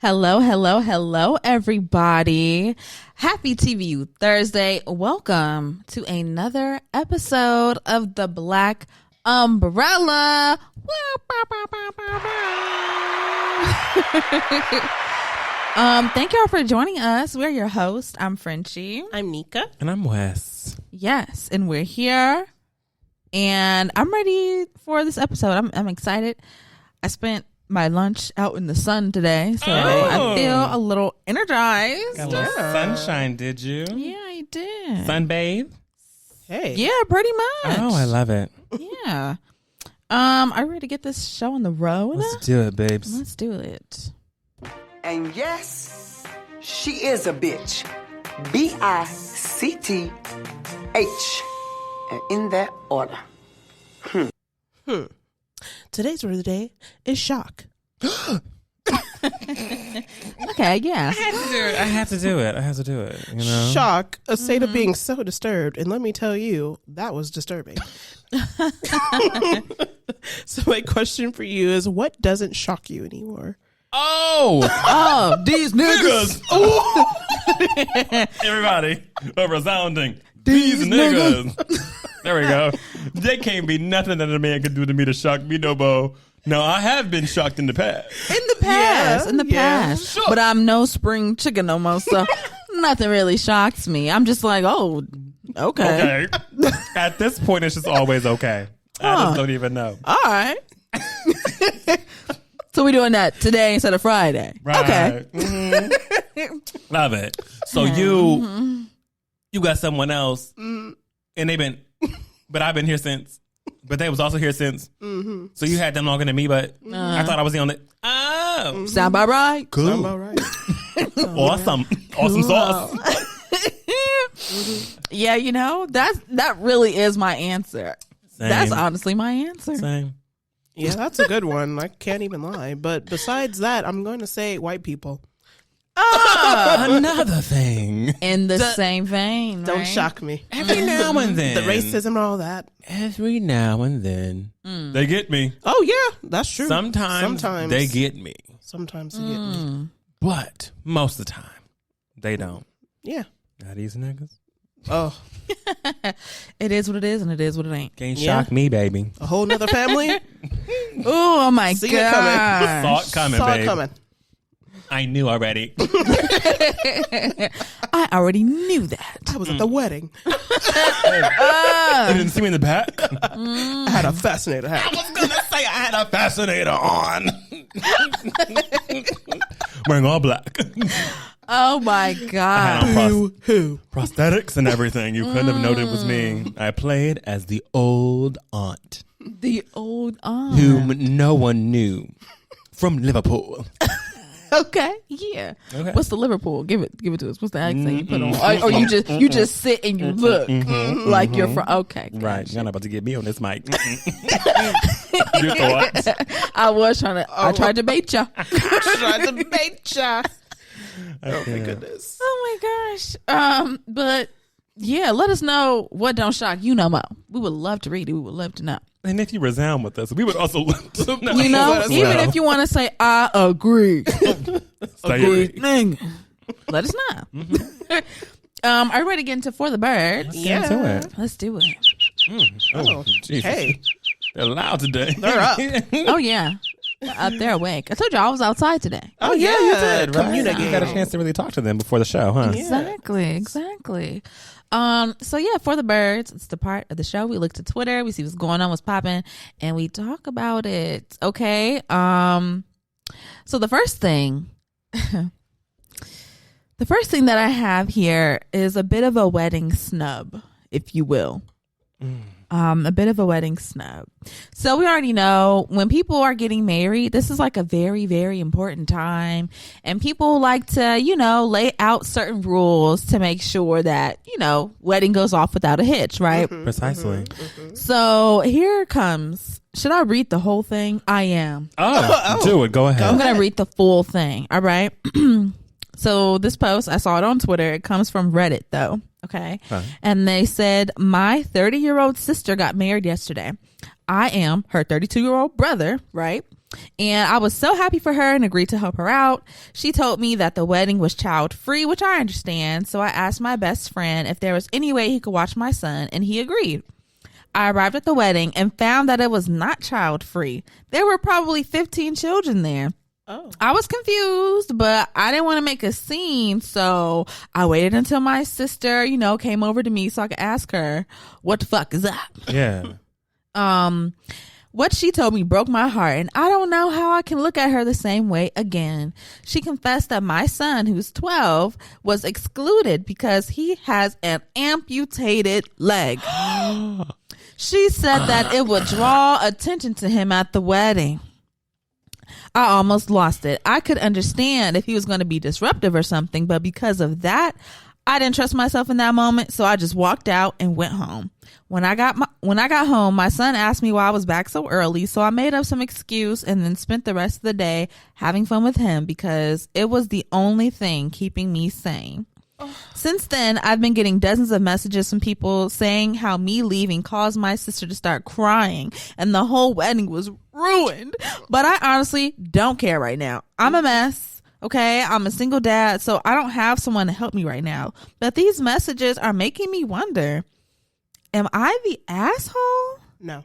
Hello, everybody. Happy TVU Thursday. Welcome to another episode of the Black Umbrella. Thank y'all for joining us. We're your hosts. I'm Frenchie. I'm Nika. And I'm Wes. Yes, and we're here. And I'm ready for this episode. I'm excited. I spent my lunch out in the sun today, so I feel a little energized. Got a little sunshine, did you? Yeah, I did. Sunbathe? Hey. Yeah, pretty much. Oh, I love it. Yeah. Are you ready to get this show on the road? Let's do it, babes. Let's do it. And yes, she is a bitch. B-I-C-T-H. And in that order. Today's word of the day is shock. Okay, yeah. I have to do it. You know? Shock, a state of being so disturbed. And let me tell you, that was disturbing. So my question for you is, what doesn't shock you anymore? Oh, These niggas. everybody, a resounding. These niggas. There we go. There can't be nothing that a man can do to me to shock me, no bo. No, I have been shocked in the past. In the past. Sure. But I'm no spring chicken no more, so nothing really shocks me. I'm just like, oh, okay. At this point, it's just always okay. I just don't even know. All right. So we're doing that today instead of Friday. Right. Okay. Mm-hmm. Love it. So you got someone else, and they've been, but I've been here since, but they was also here since. Mm-hmm. So you had them longer than me, but I thought I was the only. Oh, sound about right. Cool. Sound about right. Awesome sauce. Yeah, you know that really is my answer. Same. That's honestly my answer. Same. Yeah, that's a good one. I can't even lie. But besides that, I'm going to say white people. Another thing. In the same vein, Don't right? shock me. Every now and then. The racism and all that. Every now and then. They get me. Oh, yeah, that's true. Sometimes they get me. Sometimes they get me. But most of the time, they don't. Yeah. Not these niggas. Oh, It is what it is, and it is what it ain't. Can't Yeah. shock me, baby. a whole nother family? Oh my See it coming. god! Saw it coming, Saw babe. it coming. I knew already. I already knew that. I was at the wedding. You didn't see me in the back? I had a fascinator hat. I was going to say I had a fascinator on. Wearing all black. Oh my I god! had on Boo-hoo. prosthetics and everything. You couldn't have known it was me. I played as the old aunt The old aunt. whom no one knew from Liverpool. Okay, yeah. Okay. What's the Liverpool? Give it to us. What's the accent you put on? Or you just sit and you look like you're from. Okay, gotcha. Right. You're not about to get me on this mic. You thought. I was trying to. I tried to bait ya. Tried to bait ya. Oh my goodness. Oh my gosh. But yeah, let us know what don't shock you no more. We would love to read it. We would love to know. And if you resound with us, we would also love to know. You know, as even well. if you want to say I agree, Say it. Nigga, let us know. Are you ready to get into For the Birds? Get into it. Let's do it. Oh, Jesus. Hey, They're loud today. they're up. Oh yeah, they're awake. I told you I was outside today. Oh, yeah, you did. Right? Communicate. You got a chance to really talk to them before the show, huh? Yeah. Exactly. So yeah, For the Birds, it's the part of the show. We look to Twitter, we see what's going on, what's popping, and we talk about it. Okay. So the first thing that I have here is a bit of a wedding snub, if you will. A bit of a wedding snub. So we already know when people are getting married, this is like a very, very important time. And people like to, lay out certain rules to make sure that, wedding goes off without a hitch, right? Precisely. So here comes. Should I read the whole thing? I am. Oh, do it. Go ahead. I'm going to read the full thing. All right. So this post, I saw it on Twitter. It comes from Reddit, though. Okay. Huh. And they said, my 30-year-old sister got married yesterday. I am her 32-year-old brother, right? And I was so happy for her and agreed to help her out. She told me that the wedding was child-free, which I understand. So I asked my best friend if there was any way he could watch my son, and he agreed. I arrived at the wedding and found that it was not child-free. There were probably 15 children there. Oh. I was confused, but I didn't want to make a scene, so I waited until my sister, came over to me so I could ask her, what the fuck is up? Yeah. What she told me broke my heart, and I don't know how I can look at her the same way again. She confessed that my son, who's 12, was excluded because he has an amputated leg. She said that it would draw attention to him at the wedding. I almost lost it. I could understand if he was going to be disruptive or something, but because of that, I didn't trust myself in that moment, so I just walked out and went home. When I got home, my son asked me why I was back so early, so I made up some excuse and then spent the rest of the day having fun with him because it was the only thing keeping me sane. Since then, I've been getting dozens of messages from people saying how me leaving caused my sister to start crying and the whole wedding was ruined. But I honestly don't care right now. I'm a mess. Okay, I'm a single dad, so I don't have someone to help me right now. But these messages are making me wonder, am I the asshole? No.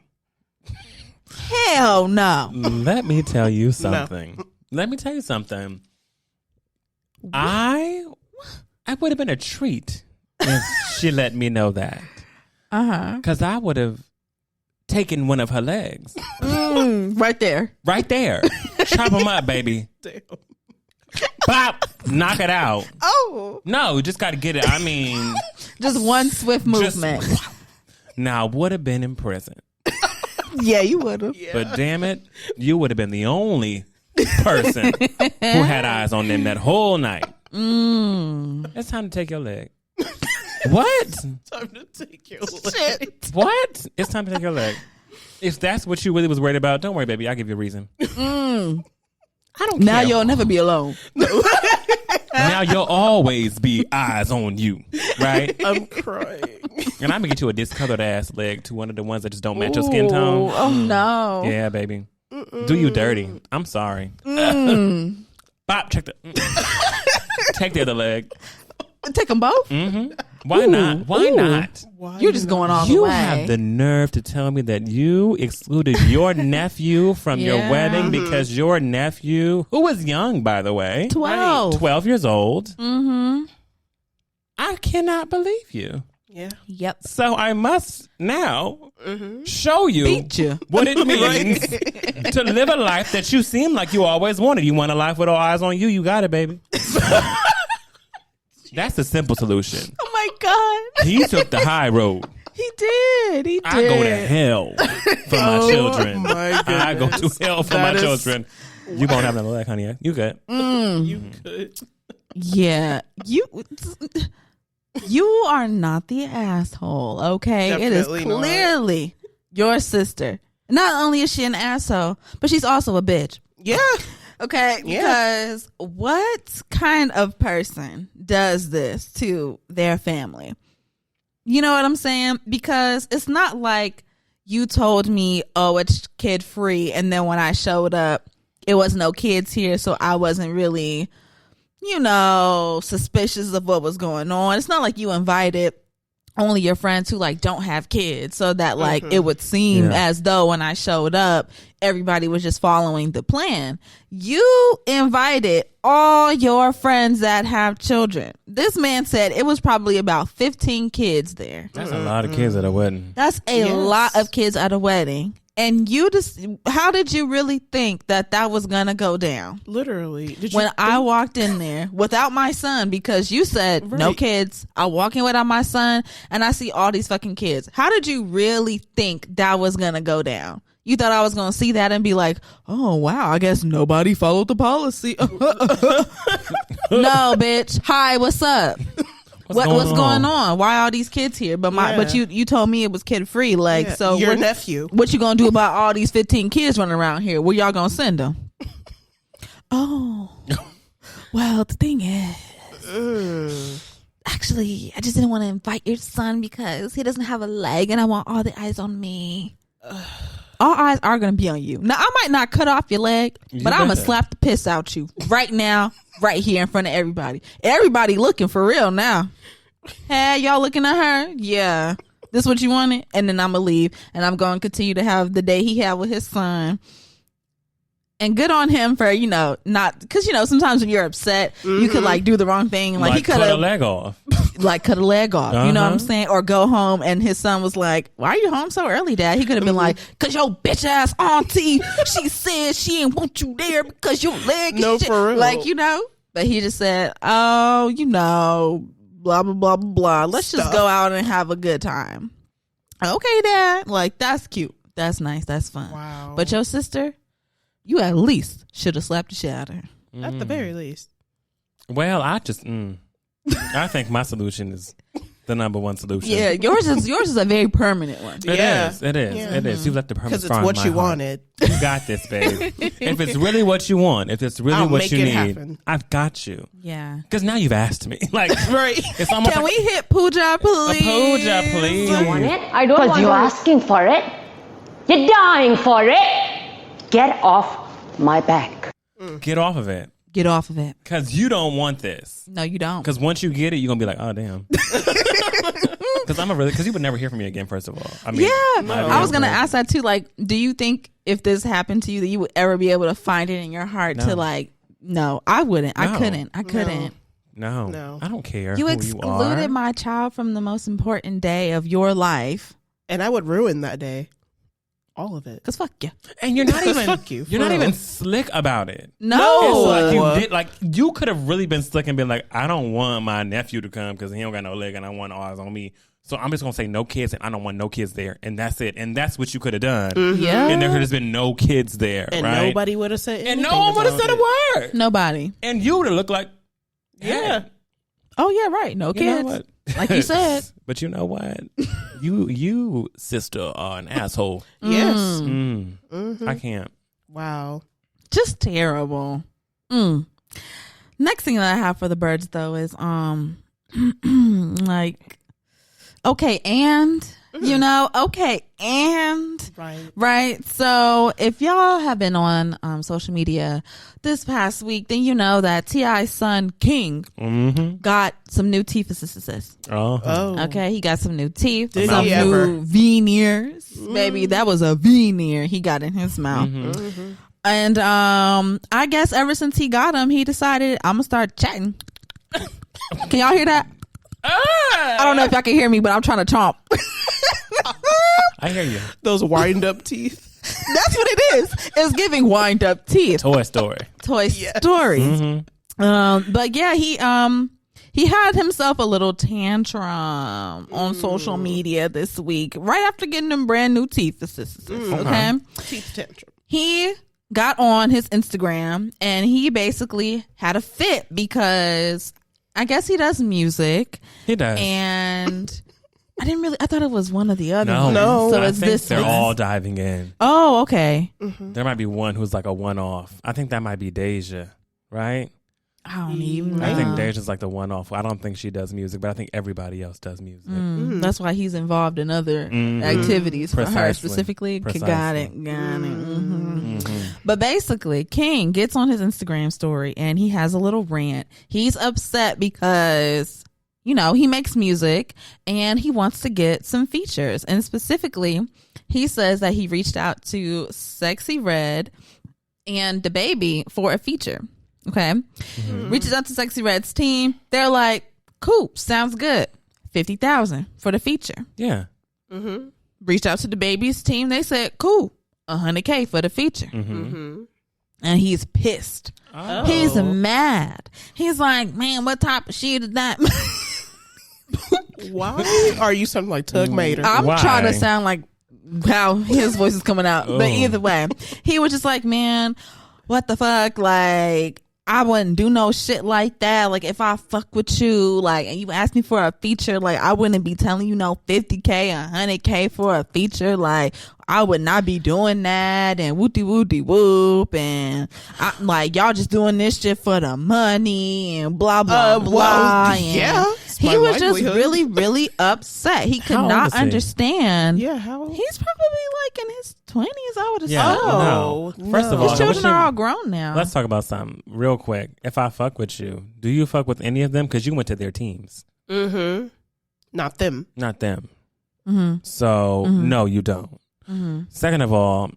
Hell no. Let me tell you something. No. Let me tell you something. I would have been a treat if she let me know that. Because I would have taken one of her legs. Right there. Right there. Chop them up, baby. Damn. Pop. Knock it out. Oh. No, you just got to get it. I mean. Just one swift movement. Now, I would have been in prison. Yeah, you would have. Yeah. But damn it, you would have been the only person who had eyes on them that whole night. It's time to take your leg. What? Time to take your leg. What? It's time to take your leg. If that's what you really was worried about, don't worry, baby. I'll give you a reason. I don't care. Now you'll never be alone. Now you'll always be eyes on you, right? I'm crying. And I'm going to get you a discolored ass leg to one of the ones that just don't match your skin tone. Oh, no. Yeah, baby. Do you dirty. I'm sorry. Bop, check the... Take the other leg. Take them both? Mm-hmm. Why not? Why not? You're just going all the You way. have the nerve to tell me that you excluded your nephew from your wedding because your nephew, who was young, by the way. 12 years old. Mm-hmm. I cannot believe you. Yeah. Yep. So I must now show you what it means to live a life that you seem like you always wanted. You want a life with all eyes on you? You got it, baby. That's the simple solution. Oh my God. He took the high road. He did. I go to hell for my children. My I go to hell for my children. You won't have another leg, honey. You good. You could. Yeah. You are not the asshole, okay? Definitely it is clearly your sister. Not only is she an asshole, but she's also a bitch. Yeah. Okay? Yeah. Because what kind of person does this to their family? You know what I'm saying? Because it's not like you told me, oh, it's kid free, and then when I showed up, it was no kids here, so I wasn't really, suspicious of what was going on. It's not like you invited only your friends who don't have kids, so that it would seem as though when I showed up, everybody was just following the plan. You invited all your friends that have children. This man said it was probably about 15 kids there. That's a lot of kids at a wedding. That's a lot of kids at a wedding. And you just, how did you really think that was gonna go down? Literally. When I walked in there without my son, because you said no kids, I walk in without my son and I see all these fucking kids. How did you really think that was gonna go down? You thought I was gonna see that and be like, oh wow, I guess nobody followed the policy. No, bitch. Hi, what's up? What's going on? Why are all these kids here? But you told me it was kid free. Like, so your nephew. What you gonna do about all these 15 kids running around here? Where y'all gonna send them? Oh, well, the thing is, actually, I just didn't want to invite your son because he doesn't have a leg, and I want all the eyes on me. All eyes are gonna be on you. Now, I might not cut off your leg, but I'm gonna slap the piss out you right now, right here in front of everybody. Everybody looking for real now. Hey, y'all looking at her? Yeah. This what you wanted? And then I'm gonna leave, and I'm gonna continue to have the day he had with his son. And good on him for, not, because, sometimes when you're upset, you could, like, do the wrong thing. Like he could cut a leg off. Like, cut a leg off. You know what I'm saying? Or go home, and his son was like, why are you home so early, Dad? He could have been like, because your bitch-ass auntie, she said she didn't want you there because your leg is shit. For real. Like, But he just said, oh, blah, blah, blah, blah, blah. Let's just go out and have a good time. Okay, Dad. Like, that's cute. That's nice. That's fun. Wow. But your sister... You at least should have slapped the shit out of her. At the very least. Well, I think my solution is the number one solution. Yeah, yours is a very permanent one. It is. You left the permanent because it's what you wanted. You got this, babe. If it's really what you want, if it's really what you need, happen. I've got you. Yeah. Because now you've asked me. Like, right. It's almost Can we hit Pooja, please? Pooja, please. You want it? I don't want it. Because you're asking for it. You're dying for it. Get off my back. Get off of it. Get off of it. Because you don't want this. No, you don't. Because once you get it, you're going to be like, oh, damn. Because you would never hear from me again, first of all. I mean, I was going to ask that too. Like, do you think if this happened to you that you would ever be able to find it in your heart to like, no, I wouldn't. No. I couldn't. No. I don't care You who excluded my child from the most important day of your life. And I would ruin that day. All of it. Because fuck you. And you're not even fuck you. You're not even slick about it. No. It's like you did. Like, you could have really been slick and been like, I don't want my nephew to come because he don't got no leg and I want all eyes on me. So I'm just gonna say no kids and I don't want no kids there, and that's it. And that's what you could have done. Mm-hmm. Yeah. And there could have been no kids there, and right? nobody would have said anything. And no one would have said a word. Nobody. And you would have looked like, yeah. Oh yeah, right. No kids. You know what? Like you said. But you know what? you sister are an asshole. Yes. Mm-hmm. I can't. Wow. Just terrible. Next thing that I have for the birds though is like, okay, and right. So if y'all have been on social media this past week, then you know that T.I.'s son King got some new teeth. Okay, he got some new teeth, some new veneers. Baby, that was a veneer he got in his mouth. And I guess ever since he got him, he decided, I'm gonna start chatting. Can y'all hear that? I don't know if y'all can hear me, but I'm trying to chomp. I hear you. Those wind up teeth. That's what it is. It's giving wind up teeth. Toy Story. Stories. But yeah, he had himself a little tantrum on social media this week, right after getting them brand new teeth. Okay, Teeth tantrum. He got on his Instagram and he basically had a fit because I guess he does music. He does. And I thought it was one of the other. No. So I think they're all diving in. Oh, okay. There might be one who's like a one-off. I think that might be Doechii, right? I don't even know. I think Deja's like the one-off. I don't think she does music, but I think everybody else does music. That's why he's involved in other activities for her specifically. Got it. But basically, King gets on his Instagram story and he has a little rant. He's upset because, he makes music and he wants to get some features. And specifically, he says that he reached out to Sexy Red and DaBaby for a feature. Okay. Reaches out to Sexy Red's team. They're like, cool, sounds good. $50,000 for the feature. Yeah. Reached out to DaBaby's team. They said, cool, $100K for the feature. Mm-hmm. And he's pissed. Oh. He's mad. He's like, man, what type of shit is that? Why are you something like Tug Mater? I'm Why? trying to sound like how his voice is coming out. But either way, he was just like, man, what the fuck? Like, I wouldn't do no shit like that. Like, if I fuck with you, like, and you ask me for a feature, like, I wouldn't be telling you no 50K, 100K for a feature. Like, I would not be doing that, and whoopty whoopty whoop, and like, y'all just doing this shit for the money and blah blah blah. Well, and yeah, he was just really, really upset. He could How old not is he? understand. Yeah, how? He's probably like in his 20s, I would assume. Yeah. Oh, No. First of no. all, His children what you- are all grown now. Let's talk about something real quick. If I fuck with you, do you fuck with any of them? Because you went to their teams. Mm-hmm. Not them. Not them. Mm-hmm. So, no, you don't. Mm-hmm. Second of all,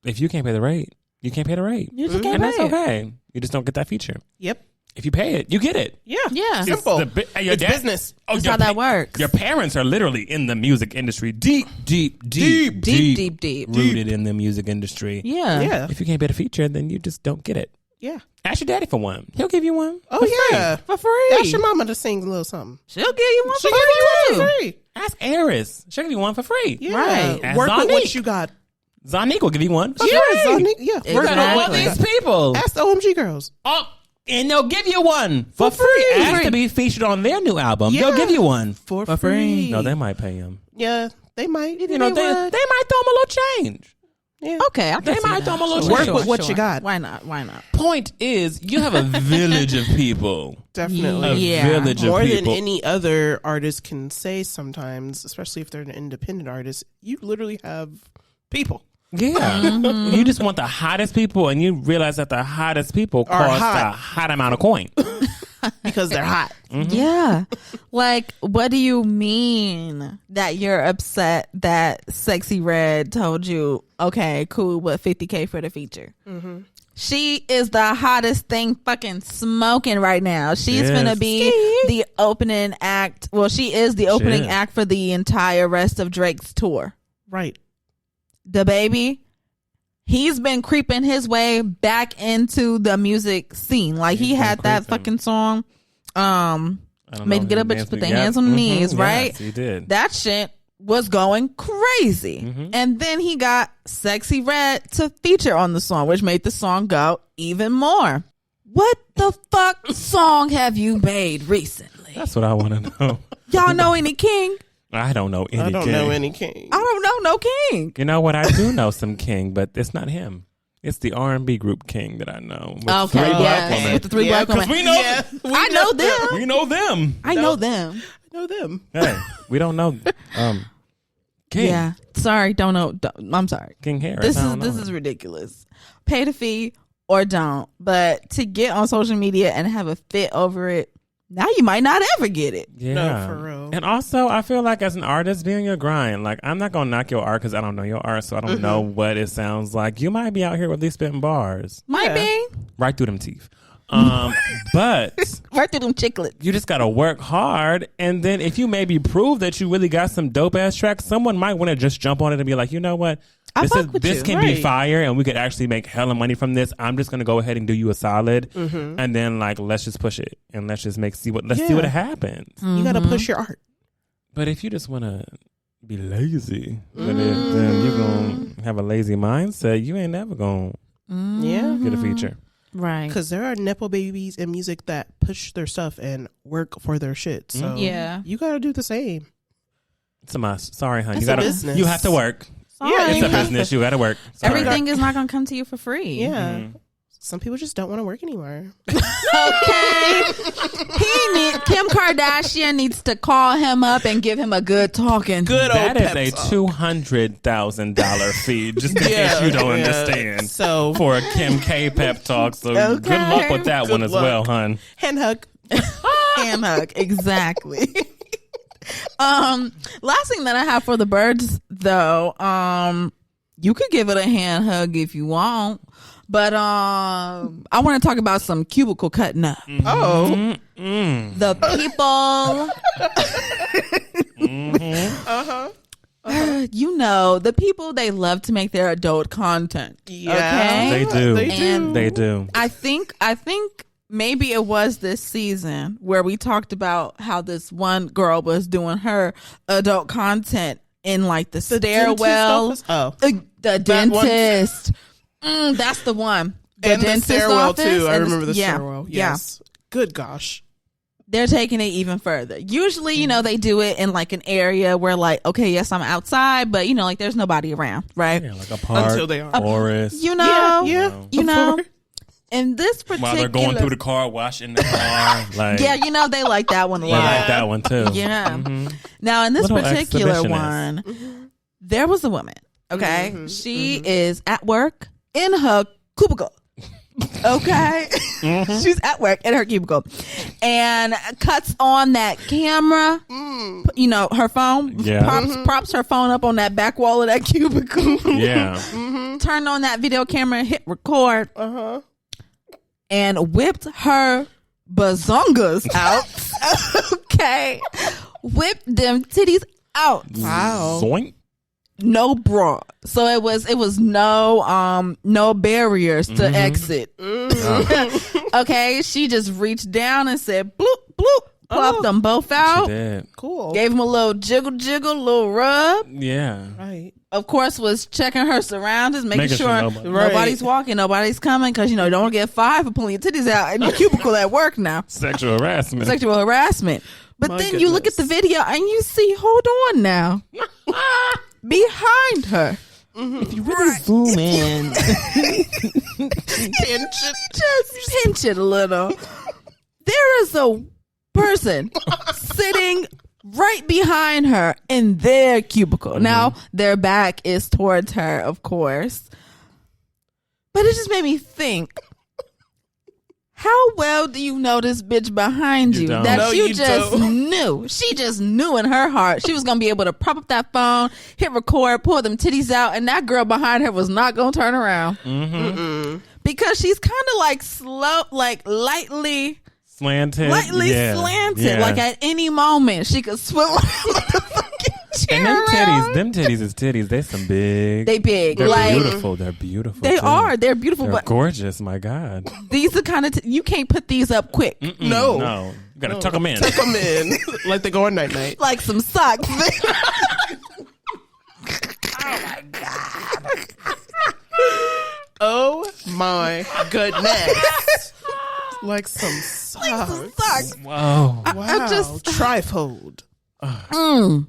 if you can't pay the rate, you can't pay the rate. You just can't And that's pay it. okay. You just don't get that feature. Yep. If you pay it, you get it. Yeah. Yeah. Simple. Your It's business. Oh, That's your how that works. Your parents are literally in the music industry, deep rooted in the music industry. Yeah. Yeah. If you can't pay the feature, then you just don't get it. Yeah. Ask your daddy for one. He'll give you one. Oh, yeah. For free. Ask your mama to sing a little something. She'll give you one She for give you free. one for free. Ask Eris. She'll give you one for free. Yeah. Right. Ask Work with Zonique. what you got. Zonique will give you one for Yeah, free. Zonique. Yeah. Work with Exactly. what All you these got. people. Ask the OMG girls. Oh, and they'll give you one for free. Ask to be featured on their new album. Yeah. They'll give you one. For free. free. No, they might pay him. Yeah, they might. You know, they might throw him a little change. Yeah. Okay, I can They see might that. throw 'em a little Work change. with what you got. Why not? Why not? Point is, you have a village of people. Definitely. A Yeah. village of More than people. any other artist can say sometimes, especially if they're an independent artist, you literally have people. Yeah. You just want the hottest people, and you realize that the hottest people Are cost hot. a hot amount of coin. Because they're hot. Yeah. Like, what do you mean that you're upset that Sexy Red told you, okay, cool, but 50K for the feature? Mm-hmm. She is the hottest thing fucking smoking right now. She's Yes. gonna be the opening act. Well, she is the opening is. act for the entire rest of Drake's tour. Right. The baby, he's been creeping his way back into the music scene. Like, he He's been had that creeping. fucking song, I don't made know. get up, bitch, put their hands on the knees, right? Yes, he did. That shit was going crazy. Mm-hmm. And then he got Sexy Red to feature on the song, which made the song go even more. What the fuck song have you made recently? That's what I want to know. Y'all know any King? I don't know any I don't king. know any king. I don't know no King. You know what? I do know some king, but it's not him. It's the R&B group King that I know. With Okay, three black yeah, women. with the three Yeah, black women. we know- Yeah, I know them. We know them. I know them. I know them. Hey, we don't know King. Yeah. Sorry, don't know. I'm sorry. King Harris. This I is don't this know is him. ridiculous. Pay the fee or don't. But to get on social media and have a fit over it, now you might not ever get it. Yeah. No, for real. And also, I feel like as an artist, be on your grind. Like, I'm not gonna knock your art because I don't know your art, so I don't know what it sounds like. You might be out here really spitting bars Might be right through them teeth. But right through them chiclets. you just gotta work hard, and then if you maybe prove that you really got some dope ass tracks, someone might want to just jump on it and be like, you know what, I this fuck with this you. can be Right. fire, and we could actually make hella money from this. I'm just gonna go ahead and do you a solid, and then like let's just push it and let's just see what Yeah. happens. You got to push your art. But if you just wanna be lazy, then you're gonna have a lazy mindset. You ain't never gonna Yeah. get a feature. Right. Because there are Nepo babies in music that push their stuff and work for their shit. So Yeah. you got to do the same. It's a must. Sorry, hon. It's You a gotta. business. You have to work. Yeah, It's you a have business. You gotta work. Sorry. Everything is not going to come to you for free. Yeah. Some people just don't want to work anymore. Okay. Kim Kardashian needs to call him up and give him a good talking. Good That old is pep a talk. $200,000 fee, just in case you don't understand. So, For a Kim K pep talk, so good luck with that Good one as luck. well, hun. hand hug. Hand hug. Exactly. Last thing that I have for the birds though, you could give it a hand hug if you want. But I want to talk about some cubicle cutting up. Oh. The people You know, the people, they love to make their adult content. Yeah, Okay? They do. And They do. I think maybe it was this season where we talked about how this one girl was doing her adult content in like the stairwell. The dentist. That's the one. The and the dentist stairwell office, too. I and remember the yeah, stairwell. Yes. Good gosh. They're taking it even further. Usually, you know, they do it in like an area where like, okay, yes, I'm outside, but you know, like there's nobody around, right? Yeah, like a park, Until they are. forest. You know, Yeah. you know. In this particular, While they're going through the car wash in the car. Like, yeah, you know, they like that one a I lot. like that one too. Yeah. Now, in this Little particular exhibitionist. one, there was a woman. Okay, she is at work in her cubicle. Okay, she's at work in her cubicle, and cuts on that camera. You know, her phone. Yeah. Props her phone up on that back wall of that cubicle. Yeah. Turned on that video camera, hit record, and whipped her bazongas out. Okay, whipped them titties out. Wow. Zoink. No bra, so it was no barriers to exit. Okay, she just reached down and said bloop bloop, popped them both out. Did. Cool. Gave him a little jiggle, little rub. Yeah. Right. Of course, was checking her surroundings, making sure nobody- nobody's walking, nobody's coming, because you know don't get fired for pulling your titties out in your cubicle at work now. Sexual harassment. Sexual harassment. But My then you look at the video and you see, hold on now, behind her. If you really zoom in, Just pinch it a little. There is a person sitting right behind her in their cubicle. Now, their back is towards her, of course. But it just made me think, how well do you know this bitch behind You you don't. that No, you you just don't. knew? She just knew in her heart she was going to be able to prop up that phone, hit record, pull them titties out, and that girl behind her was not going to turn around. Because she's kind of like slow, like lightly Slanted. slanted. Yeah. Like at any moment she could swivel the fucking chair And around. them titties is titties. They some big. They big. They're like beautiful. They're beautiful. they too. are. They're beautiful, They're but gorgeous. My God. these are kind of you can't put these up quick. no. No. You gotta tuck them in. Tuck them in like they go on night night. Like some socks. Oh my goodness! Like some socks. Socks. Whoa. Wow. just- Trifold. I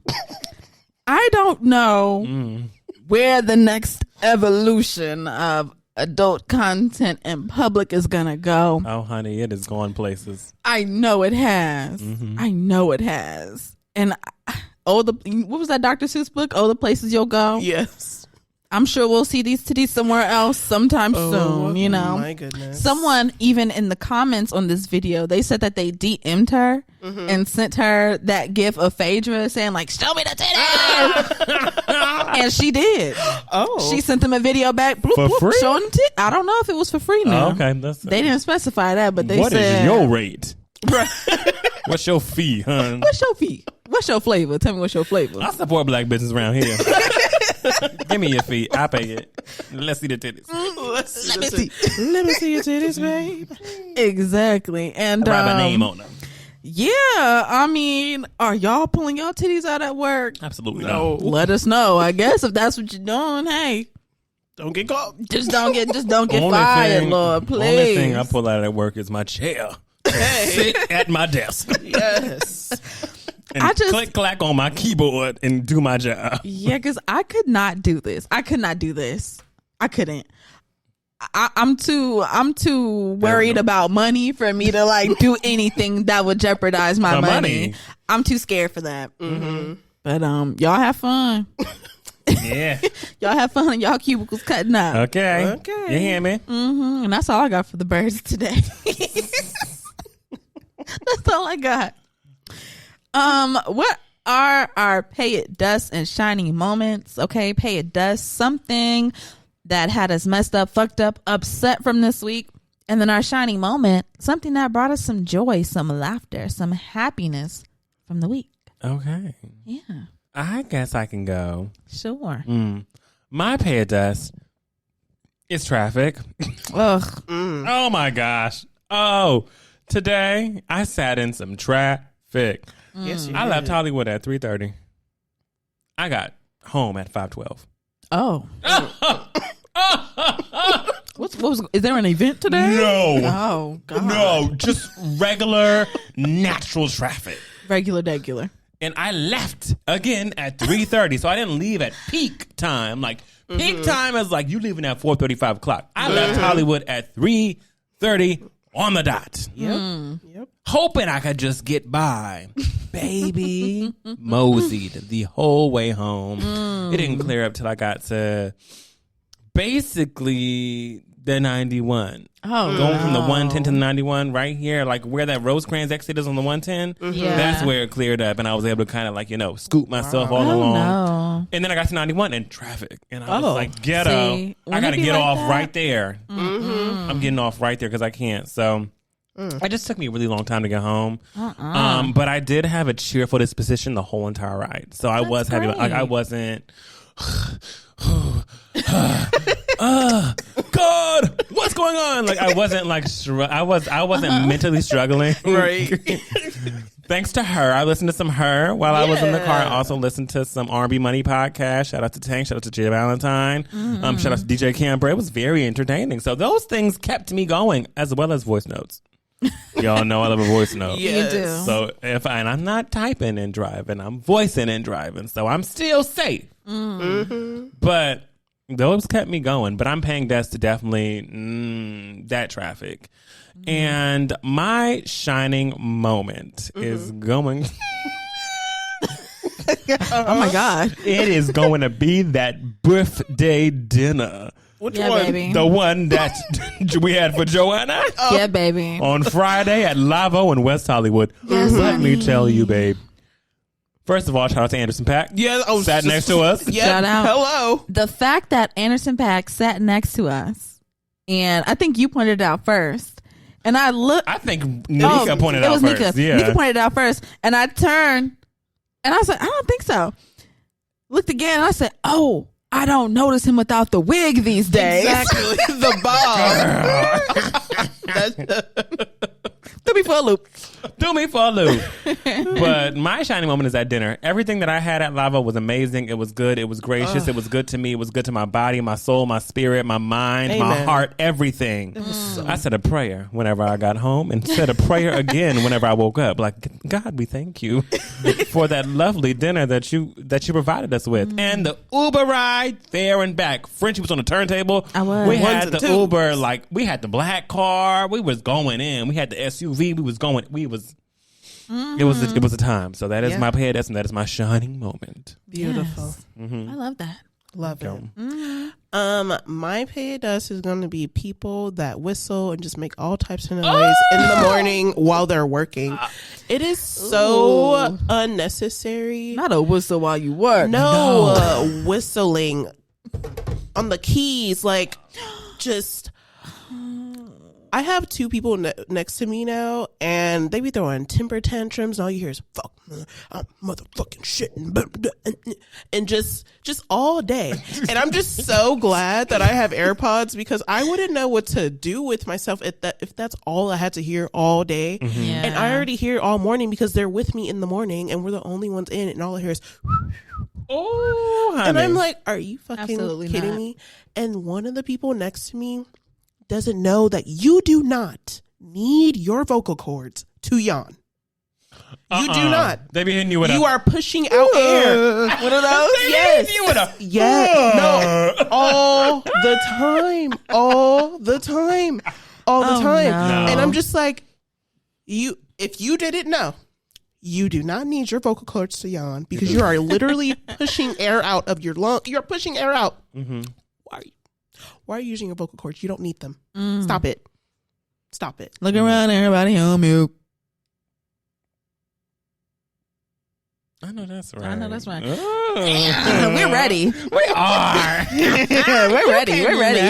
don't know where the next evolution of adult content in public is gonna go. Oh, honey, it is going places. I know it has. I know it has. And what was that Dr. Seuss book? Oh, the places you'll go. Yes. I'm sure we'll see these titties somewhere else sometime soon, you know. My goodness. Someone even in the comments on this video, they said that they DM'd her and sent her that gif of Phaedra saying like, show me the titties. And she did. Oh. She sent them a video back. Bloop, For bloop, free? showing them I don't know if it was for free now. Oh, okay. That's They didn't specify that, but they What said. is your rate? What's your fee, hun? What's your fee? What's your flavor? Tell me what's your flavor. I support black business around here. Give me your fee. I pay it. Let's see the titties. Let me see. Let me see your titties, babe. Exactly. And Write a name on them. yeah, I mean, are y'all pulling your titties out at work? Absolutely No. not. Let us know. I guess if that's what you're doing, hey, Don't get caught. just don't get Only fired, thing- Lord, please. Only thing I pull out at work is my chair. Sit at my desk. Yes. And I just- click clack on my keyboard and do my job. Yeah, because I could not do this. I could not do this. I couldn't. I'm too worried about money for me to like do anything that would jeopardize my The money. money. I'm too scared for that. But y'all have fun. Yeah. Y'all have fun in y'all cubicles cutting up. Okay. Okay. You hear me? And that's all I got for the birds today. That's all I got. What are our pay it dust and shining moments? Okay, pay it dust, something that had us messed up, fucked up, upset from this week. And then our shining moment, something that brought us some joy, some laughter, some happiness from the week. Okay. Yeah. I guess I can go. Sure. My pay of dust is traffic. Ugh. Oh my gosh. Oh, today I sat in some traffic. Yes, you I did. left Hollywood at 3:30. I got home at 5:12. Oh. Is there an event today? No. Oh, God. No, just regular natural traffic. Regular. And I left again at 3:30. So I didn't leave at peak time. Like peak time is like you leaving at 4:35 o'clock. I left Hollywood at 3:30 on the dot. Yep. Hoping I could just get by. Baby moseyed the whole way home. It didn't clear up till I got to basically the 91. Oh, Going from the 110 to the 91 right here, like where that Rosecrans exit is on the 110. Yeah. That's where it cleared up, and I was able to kind of like, scoop myself all Oh, along. no. And then I got to 91 and traffic. And I was like, ghetto. See, I when got it to be get like off that- right there. I'm getting off right there because I can't. So it just took me a really long time to get home. But I did have a cheerful disposition the whole entire ride. So I was happy. Like, I wasn't... God, what's going on? Like I wasn't like I wasn't mentally struggling. Right. Thanks to her, I listened to some her while I was in the car. I also listened to some R&B Money podcast. Shout out to Tank. Shout out to Jay Valentine. Shout out to DJ Camber. It was very entertaining. So those things kept me going, as well as voice notes. Y'all know I love a voice note. Yes. You do. So and I'm not typing and driving, I'm voicing and driving, so I'm still safe. But those kept me going. But I'm paying debts to definitely that traffic. And my shining moment is going. Oh, my God. It is going to be that birthday dinner. Which Yeah, one? baby. The one that we had for Joanna Yeah, baby. on Friday at Lavo in West Hollywood. Let me tell you, babe. First of all, shout out to Anderson Paak. Yeah. Oh, Sat next to us. Yeah. Shout out. Hello. The fact that Anderson Paak sat next to us, and I think you pointed it out first, and I looked. I think Nika pointed it out was first. Nika. Yeah. Nika pointed it out first, and I turned, and I was like, I don't think so. Looked again, and I said, oh, I don't notice him without the wig these days. Exactly. The bob. Threw me for a loop. Threw me for a loop. But my shining moment is at dinner. Everything that I had at Lavo was amazing. It was good. It was gracious. It was good to me. It was good to my body, my soul, my spirit, my mind, my Amen. heart, everything. I said a prayer whenever I got home and said a prayer again whenever I woke up. Like, God, we thank you for that lovely dinner that you provided us with. And the Uber ride there and back. Frenchie was on the turntable. I was. We had Ones the and twos. Uber, like we had the black car. We was going in. We had the SUV. We was going. It was a time. So that is Yeah. my pay and that is my shining moment. Beautiful. I love that. Love it. My pay dust is going to be people that whistle and just make all types of noise in the morning while they're working. It is so unnecessary. Not a whistle while you work. No, whistling on the keys, like just. I have two people next to me now, and they be throwing temper tantrums, and all you hear is "fuck, I'm motherfucking shitting," and just all day. And I'm just so glad that I have AirPods because I wouldn't know what to do with myself if that's all I had to hear all day. Yeah. And I already hear it all morning because they're with me in the morning, and we're the only ones in, and all I hear is. Oh, honey. And I'm like, are you fucking Absolutely kidding not. me? And one of the people next to me doesn't know that you do not need your vocal cords to yawn. You do not. They be hitting you with You are pushing out air. One of those? Yes. you with a Yeah. No. All the time. All the time. All the Oh, time. no. And I'm just like, if you didn't know, you do not need your vocal cords to yawn because you are literally pushing air out of your lung. You're pushing air out. Why are you using your vocal cords? You don't need them. Stop it. Stop it. Look around, everybody on mute. I know that's right. I know that's right. Oh. We're ready. We are. We're ready. We're ready.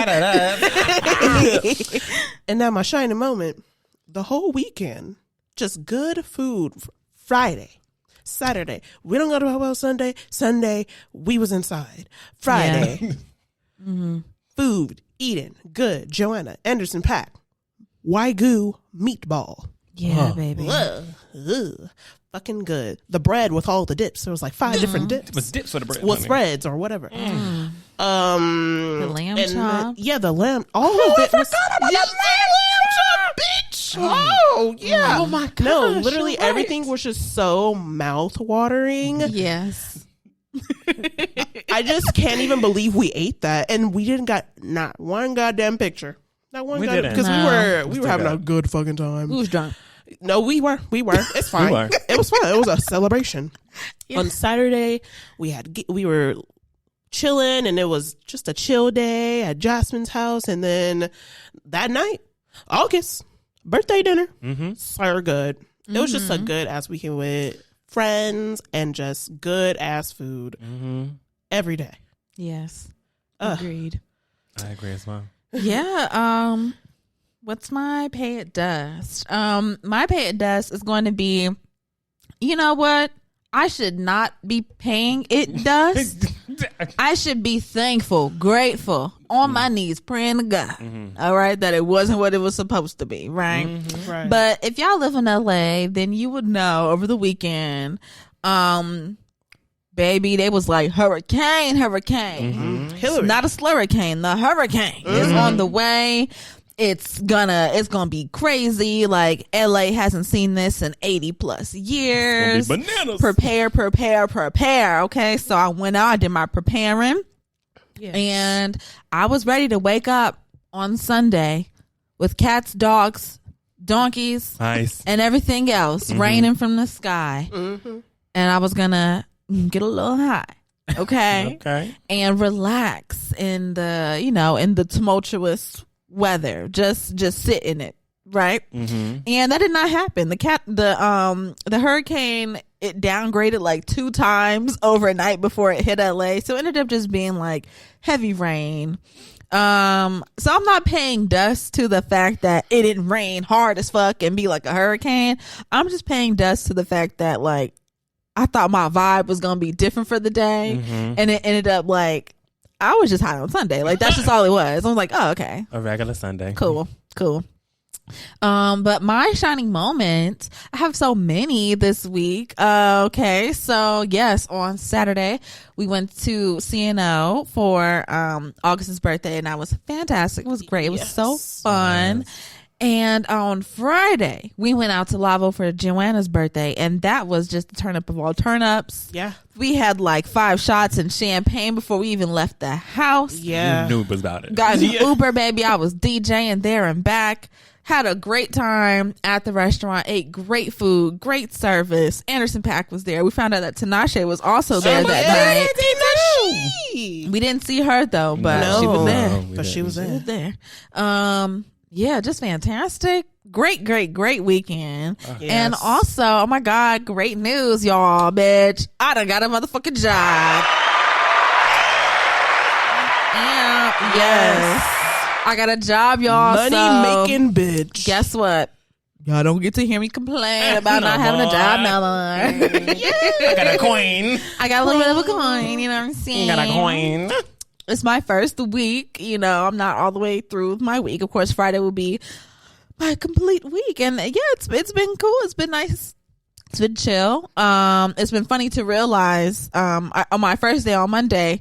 And now my shining moment, the whole weekend, just good food. Friday, Saturday, we don't go to Hobo Sunday. Sunday, we was inside. Friday, food, eating, good. Joanna, Anderson Paak, Wagyu meatball. Yeah, baby. Ugh. Fucking good. The bread with all the dips. There was like 5 different dips. It was dips for the bread. With spreads or whatever. The lamb And chop. the lamb. All of it was. Lamb chop, bitch. Oh, yeah. Oh my gosh. No, literally you're right. everything was just so mouth watering. Yes. I just can't even believe we ate that, and we didn't got not one goddamn picture. Not one. We goddamn, didn't. because No. we were having a good fucking time. Who was drunk? No, we were. It's fine. We were. It was fun. It was a celebration. Yeah. On Saturday, we were chilling, and it was just a chill day at Jasmine's house, and then that night, August birthday dinner, so good. It was just a good ass weekend with friends and just good ass food every day. Yes. Agreed. I agree as well. Yeah. What's my pay at dust? My pay at dust is going to be, you know what? I should not be paying it dust. I should be thankful, grateful, on my knees, praying to God. All right, that it wasn't what it was supposed to be, right? Right. But if y'all live in LA, then you would know over the weekend, baby, they was like hurricane. Hillary. Not a slurricane. The hurricane is on the way. It's gonna be crazy. Like LA hasn't seen this in 80 plus years. It's gonna be bananas. Prepare. Okay, so I went out, I did my preparing, and I was ready to wake up on Sunday with cats, dogs, donkeys, Nice. and everything else raining from the sky, and I was gonna get a little high. Okay. Okay. And relax in the, in the tumultuous weather. Just sit in it, right? And that did not happen. The hurricane, it downgraded like 2 times overnight before it hit LA. So it ended up just being like heavy rain. So I'm not paying dust to the fact that it didn't rain hard as fuck and be like a hurricane. I'm just paying dust to the fact that like I thought my vibe was gonna be different for the day, and it ended up like I was just high on Sunday. Like that's just all it was. I was like, oh, okay, A regular Sunday. cool. But my shining moment, I have so many this week. Okay, so yes, on Saturday we went to CNO for August's birthday, and that was fantastic. It was great. It was so fun. And on Friday, we went out to Lavo for Joanna's birthday, and that was just the turn up of all turn-ups. Yeah. We had like 5 shots and champagne before we even left the house. Yeah. You knew it was about it. Guys, Uber, baby, I was DJing there and back. Had a great time at the restaurant, ate great food, great service. Anderson Paak was there. We found out that Tinashe was also there that night. Tinashe. We didn't see her though, but No. she was there. No, we But she didn't. was She was there. there. Yeah, just fantastic. Great weekend. Yes. And also, oh my God, great news, y'all, bitch. I done got a motherfucking job. Yeah, yes. I got a job, y'all. Money so making bitch. guess what? Y'all don't get to hear me complain about not having a job no more. I got a coin. I got a little bit of a coin, you know what I'm saying? Got a coin. It's my first week. I'm not all the way through my week. Of course, Friday will be my complete week. And yeah, it's been cool. It's been nice. It's been chill. It's been funny to realize on my first day on Monday,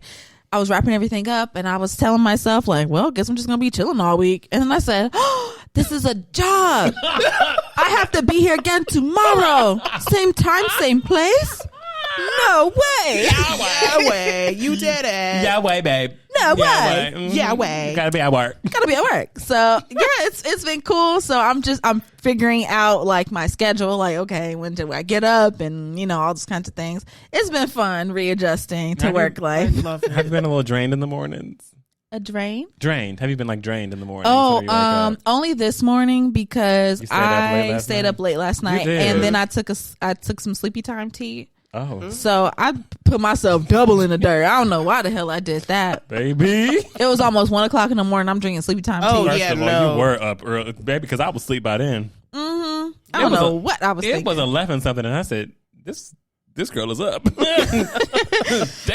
I was wrapping everything up and I was telling myself like, well, guess I'm just going to be chilling all week. And then I said, oh, this is a job. I have to be here again tomorrow. Same time, same place. No way. Yahweh, you did it. Yeah, way, babe. No way. Yahweh. Gotta be at work. Gotta be at work. So yeah, it's been cool. So I'm figuring out like my schedule, like, okay, when do I get up and all those kinds of things. It's been fun readjusting to work life. Love it. Have you been a little drained in the mornings? A drain? Drained. Have you been like drained in the morning? Only this morning because You stayed up late I last stayed night? up late last night, did. and then I took some sleepy time tea. Oh, So I put myself double in the dirt. I don't know why the hell I did that. baby. It was almost 1:00 in the morning. I'm drinking sleepy time Oh, tea. First yeah, of all, no. you were up early, baby, because I was asleep by then. I It don't was know what I was It thinking. was 11 something, and I said, "This this girl is up. Damn.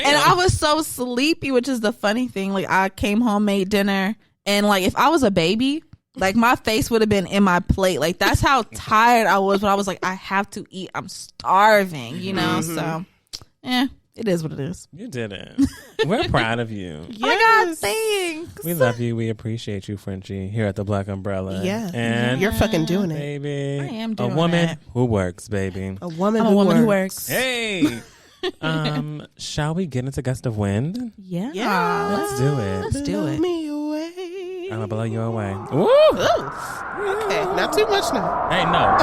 And I was so sleepy, which is the funny thing. Like, I came home, made dinner, and like, if I was a baby, like, my face would have been in my plate. Like, that's how tired I was when I was like, I have to eat. I'm starving, you know? So, it is what it is. You did it. We're proud of you. Oh my God, thanks. We love you. We appreciate you, Frenchie, here at the Black Umbrella. Yeah. And you're fucking doing it. baby. I am doing a woman it. who works, baby. A woman, I'm a woman who works. Hey. Shall we get into Gust of Wind? Yeah. Let's do it. Let's do Blow it. me away. I'm gonna blow you away. Woo! Okay, not too much now. Hey, no.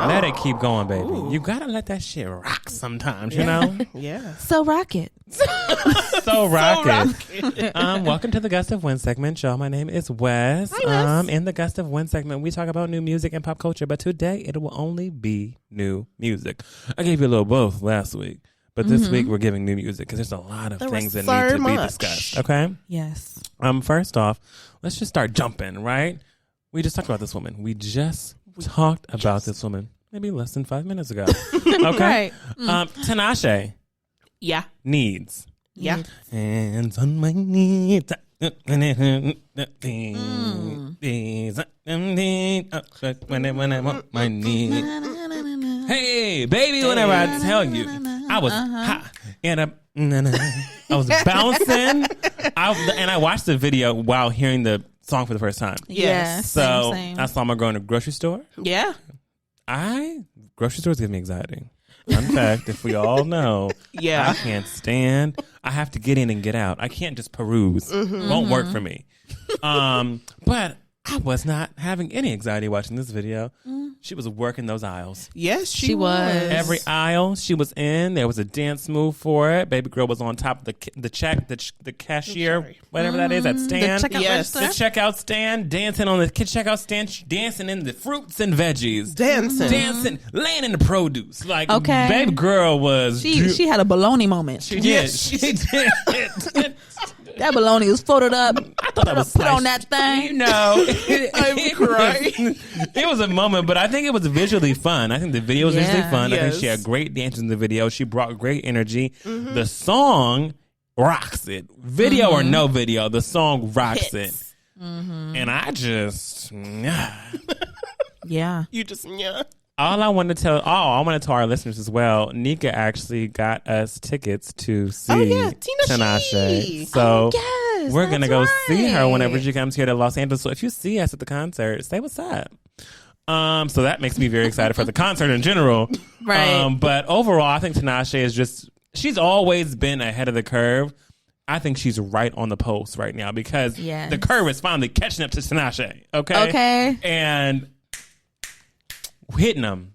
Let it keep going, baby. Ooh. You gotta let that shit rock sometimes, you know? Yeah. So rocket. So rocket. Welcome to the Gust of Wind segment, y'all. My name is Wes. Hi, Wes. In the Gust of Wind segment, we talk about new music and pop culture, but today it will only be new music. I gave you a little both last week, but this week we're giving new music because there's a lot of things that need to be discussed. Okay? Yes. First off, let's just start jumping, right? We just talked about this woman. We just talked about this woman maybe less than 5 minutes ago. Okay? Right. Tinashe Yeah. needs. Yeah. Hands on my knees. When I want my knees. Hey, baby, whenever I tell you, I was hot and I was bouncing. And I watched the video while hearing the song for the first time. Yes. So Same. I saw my girl in a grocery store. Yeah. Grocery stores give me anxiety. Fun fact, if we all know, Yeah. I can't stand. I have to get in and get out. I can't just peruse. Won't work for me. But I was not having any anxiety watching this video. She was working those aisles. Yes, She was. Every aisle she was in, there was a dance move for it. Baby girl was on top of the cashier, whatever that is, that stand. The checkout Yes. The register? checkout stand, dancing on the checkout stand, dancing in the fruits and veggies. Dancing. Laying in the produce. Like, Okay. baby girl was... She had a baloney moment. She did. Yes, She she did. That baloney was folded up. I thought that was Put on sliced. that thing. You know, I'm crying. It was a moment, but I think it was visually fun. I think the video was visually Yeah. fun. I think she Yes. had great dances in the video. She brought great energy. The song rocks it. Video or no video, the song rocks it. And I just... Yeah. You just, yeah. I want to tell our listeners as well. Nika actually got us tickets to see Tinashe. So Yes. we're going to go that's see her right. whenever she comes here to Los Angeles. So if you see us at the concert, say what's up. So that makes me very excited for the concert in general. Right. But overall, I think Tinashe is just, she's always been ahead of the curve. I think she's right on the post right now because Yes. the curve is finally catching up to Tinashe. Okay. Okay. And hitting them.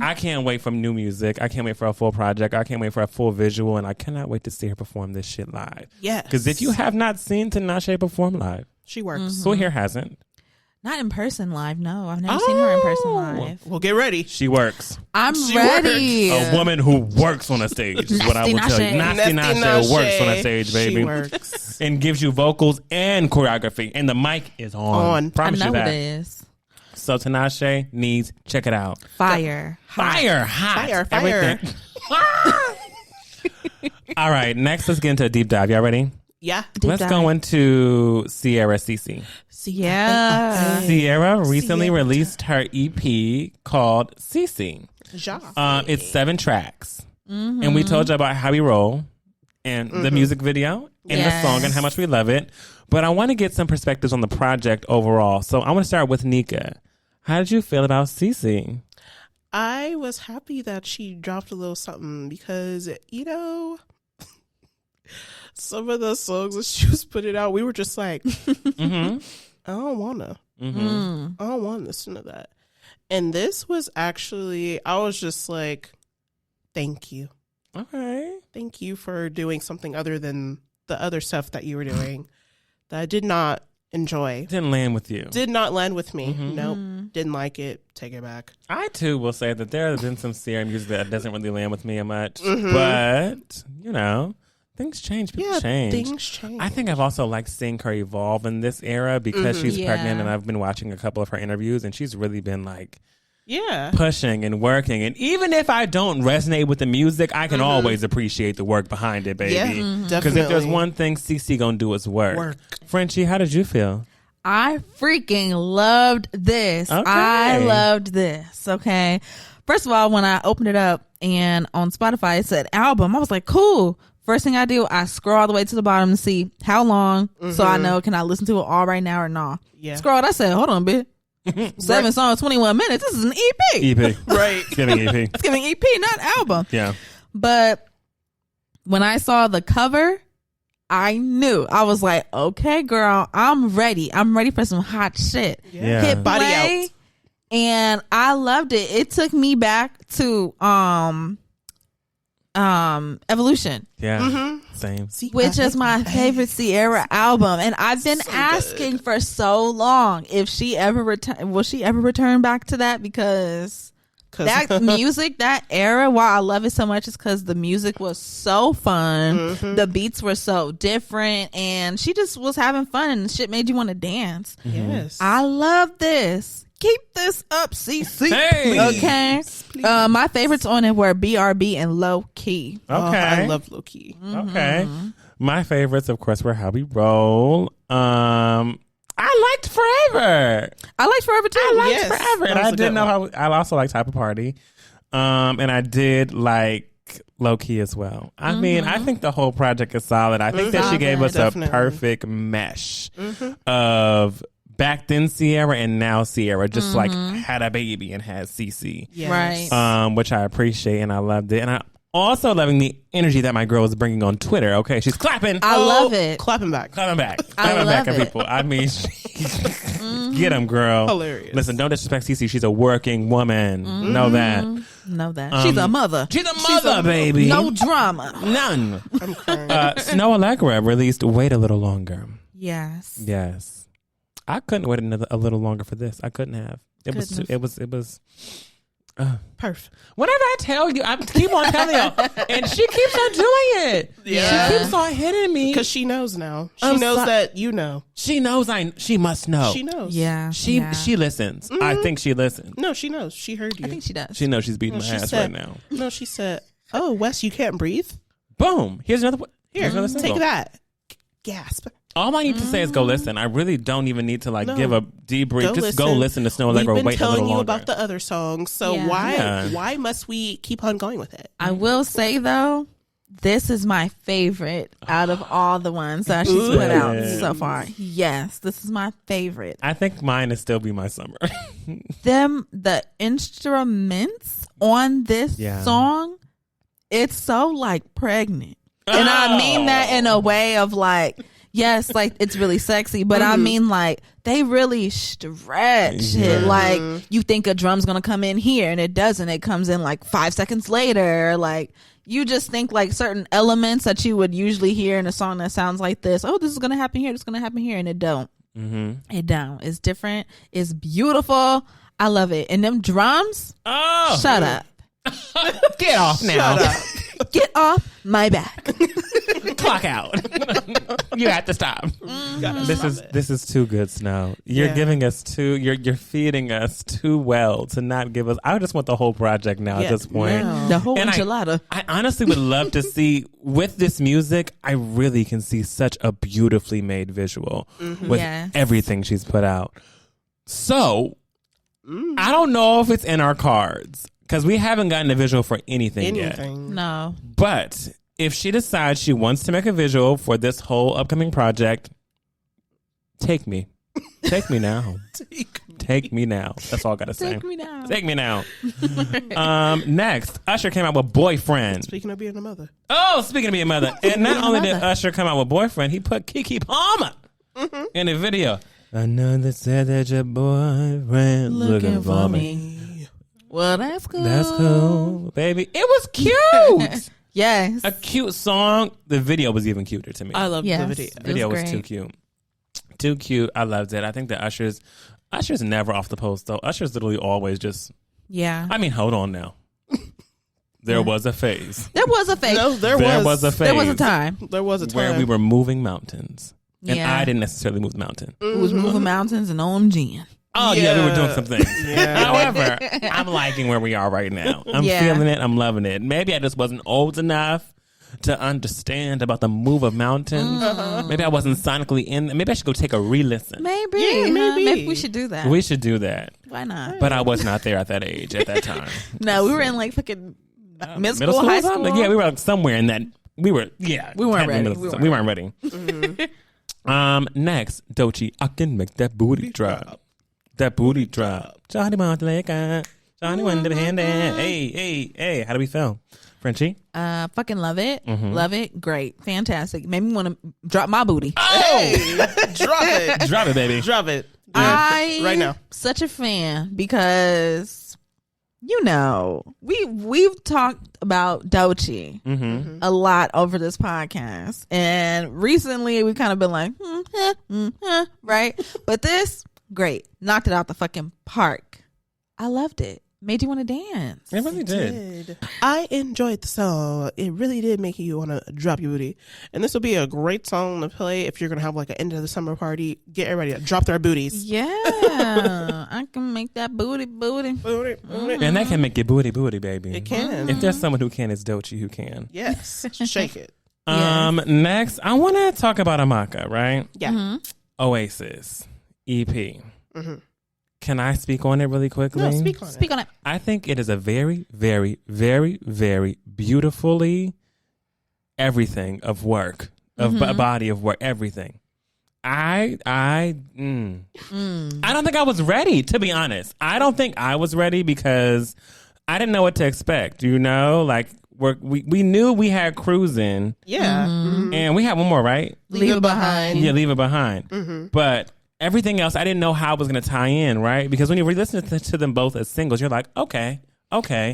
I can't wait for new music. I can't wait for a full project. I can't wait for a full visual, and I cannot wait to see her perform this shit live. Yes. Because if you have not seen Tinashe perform live, She works. who here hasn't? Not in person live. No, I've never seen her in person live. Well, get ready. She works. I'm She ready. A woman who works on a stage is what I will tell you. Nasty Nasty Nasty Nashe works Nashe. on a stage, baby. She works. And gives you vocals and choreography. And the mic is on. On. Promise I you know that. it is. So Tinashe needs, check it out. Fire. Fire, hot, Fire. everything. All right, next let's get into a deep dive. Y'all ready? Yeah. Let's dive. go into Ciara CC. Yeah. Ciara recently released her EP called CC. Ja. It's 7 tracks. And we told you about how we roll and the music video and the song and how much we love it. But I want to get some perspectives on the project overall. So I want to start with Nika. How did you feel about CC? I was happy that she dropped a little something because, you know, some of the songs that she was putting out, we were just like, I don't want to. I don't want to listen to that. And this was actually, I was just like, thank you. Okay. Thank you for doing something other than the other stuff that you were doing that I did not enjoy. Didn't land with you. Did not land with me. Nope. Didn't like it. Take it back. I too will say that there have been some Ciara music that doesn't really land with me much. But, you know, things change. People change. Things change. I think I've also liked seeing her evolve in this era because she's pregnant and I've been watching a couple of her interviews and she's really been like pushing and working. And even if I don't resonate with the music, I can always appreciate the work behind it, baby. Yeah, Because definitely. if there's one thing CC gonna do is work. Frenchie, how did you feel? I freaking loved this. Okay. I loved this. Okay. First of all, when I opened it up and on Spotify it said album, I was like, cool. First thing I do, I scroll all the way to the bottom to see how long, so I know can I listen to it all right now or not. Yeah. Scrolled. I said, hold on, bitch. 7 songs, 21 minutes. This is an EP. EP. Right. It's giving EP. It's giving EP, not album. Yeah. But when I saw the cover, I knew. I was like, okay, girl, I'm ready. I'm ready for some hot shit. Yeah. Hit Body play, out. and I loved it. It took me back to Evolution, Yeah. Same. which is my favorite Ciara album, and I've been asking for so long if she ever will she ever return back to that, because that music, that era, why I love it so much is because the music was so fun, the beats were so different, and she just was having fun, and shit made you want to dance. Yes. I love this. Keep this up, CC. Hey. Okay. My favorites on it were BRB and Low Key. Okay. I love Low Key. Okay. My favorites, of course, were How We Roll. I liked Forever. I liked Forever too. I liked Yes, Forever. that And was I a didn't good know one. how. I also like Type of Party. And I did like Low Key as well. I mean, I think the whole project is solid. I think that she gave us Definitely. a perfect mesh of back then Ciara and now Ciara, just like had a baby and had CC. Yes. Right. Which I appreciate and I loved it. And I also loving the energy that my girl is bringing on Twitter. Okay, she's clapping. I love it. Clapping back. Clapping back. I Clapping back love at it. people. I mean, get them, girl. Hilarious. Listen, don't disrespect CC. She's a working woman. Know that. Know that. She's a mother. She's a mother, baby. No drama. None. I'm crying. Snoh Aalegra released Wait a Little Longer. Yes. Yes. I couldn't wait a little longer for this. I couldn't have. It was. Couldn't It was. Perfect. Whenever I tell you, I keep on telling y'all, and she keeps on doing it. Yeah. She keeps on hitting me Because she knows now. She I'm knows so- that you know. She knows. She must know. She knows. Yeah. She yeah. she listens. I think she listens. No, she knows. She heard you. I think she does. She knows she's beating my She ass said, right now. No, she said, "Oh, Wes, you can't breathe. Boom. Here's another. Here, another single. take that." Gasp. All I need to say is go listen. I really don't even need to No. give a debrief. Just go listen to Snoh Aalegra. We've been Wait a telling little you longer. about the other songs, so Yeah. Yeah. why must we keep on going with it? I will say though, this is my favorite out of all the ones that she's put out so far. Yes, this is my favorite. I think mine is still Be My Summer. The instruments on this Yeah. song, it's so like pregnant. And I mean that in a way of like, yes, like it's really sexy, but I mean like they really stretch it. Like you think a drum's gonna come in here and it doesn't. It comes in like 5 seconds later. Like you just think like certain elements that you would usually hear in a song that sounds like this. Oh, this is gonna happen here. This is gonna happen here, and it don't. It don't. It's different. It's beautiful. I love it. And them drums. Oh, Shut up. get off now. Get off my back. Clock out. You have to stop. This is too good, Snoh. You're Yeah. giving us too. You're feeding us too well to not give us. I just want the whole project now Yeah. at this point. The whole And enchilada. I honestly would love to see with this music. I really can see such a beautifully made visual with Yes. everything she's put out. So I don't know if it's in our cards because we haven't gotten a visual for anything yet. No. But if she decides she wants to make a visual for this whole upcoming project, take me. Take me now. Take me now. That's all I gotta say. Take me now. Take me now. Next, Usher came out with Boyfriend. Speaking of being a mother, Oh, speaking of being a mother. And not Being a only did mother. Usher come out with Boyfriend, he put Keke Palmer in the video. I know that said that your boyfriend looking for me. Well, that's cool. That's cool, baby. It was cute. Yes. A cute song. The video was even cuter to me. I love Yes. the video. It Video was great. too cute. Too cute. I loved it. I think that Usher's never off the post though. Usher's literally always just. Yeah. I mean, hold on now. There was a phase. There was a phase. No, there was a phase. There was a time. There was a time where we were moving mountains, and Yeah. I didn't necessarily move the mountain. It was moving mountains and OMGing. Oh yeah, we were doing some things. Yeah. However, I'm liking where we are right now. I'm Yeah. feeling it. I'm loving it. Maybe I just wasn't old enough to understand about the move of mountains. Maybe I wasn't sonically in. Maybe I should go take a re-listen. Maybe. Yeah, maybe. Maybe we should do that. We should do that. Why not? But I was not there at that age at that time. No, we were in like fucking middle school, or high something? school. Yeah, we were like somewhere in that. We weren't ready. We weren't ready. Next, Doechii, I can make that booty drop. That booty drop. Johnny Aalegra. Johnny wanted to hand it. Hey. How do we feel? Frenchie? Fucking love it. Mm-hmm. Love it. Great. Fantastic. Made me want to drop my booty. Hey, drop it. Drop it, baby. Drop it. I Right now. such a fan because we've talked about Doechii a lot over this podcast, and recently we've kind of been like right, but this great, knocked it out the fucking park. I loved it. Made you want to dance. It really did. I enjoyed the song. It really did make you want to drop your booty. And this will be a great song to play if you're going to have like an end of the summer party. Get everybody to drop their booties. Yeah, I can make that booty. Booty, booty. And that can make your booty, baby. It can. If there's someone who can, it's Doechii who can. Yes. Shake it. Next, I want to talk about AMAKA, right? Yeah. Oasis EP. Can I speak on it really quickly? No, speak on it. Speak on it. I think it is a very, very, very, very beautifully everything of work, of body of work, everything. I don't think I was ready, to be honest. I don't think I was ready because I didn't know what to expect, like we knew we had Cruising. Yeah. And we had one more, right? Leave it behind. Yeah, Leave It Behind. But everything else, I didn't know how it was going to tie in, right? Because when you listen to them both as singles, you're like, okay.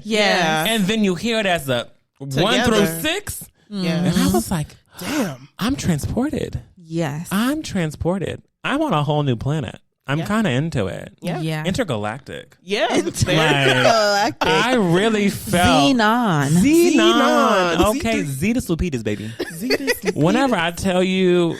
Yeah. And then you hear it as a 1 Together. through 6. Yeah. And I was like, Damn. I'm transported. Yes. I'm transported. I'm on a whole new planet. I'm kind of into it. Yeah. Intergalactic. Yeah. Like, I really felt Xenon. Okay, Zetas Lupitas, baby. Whenever I tell you,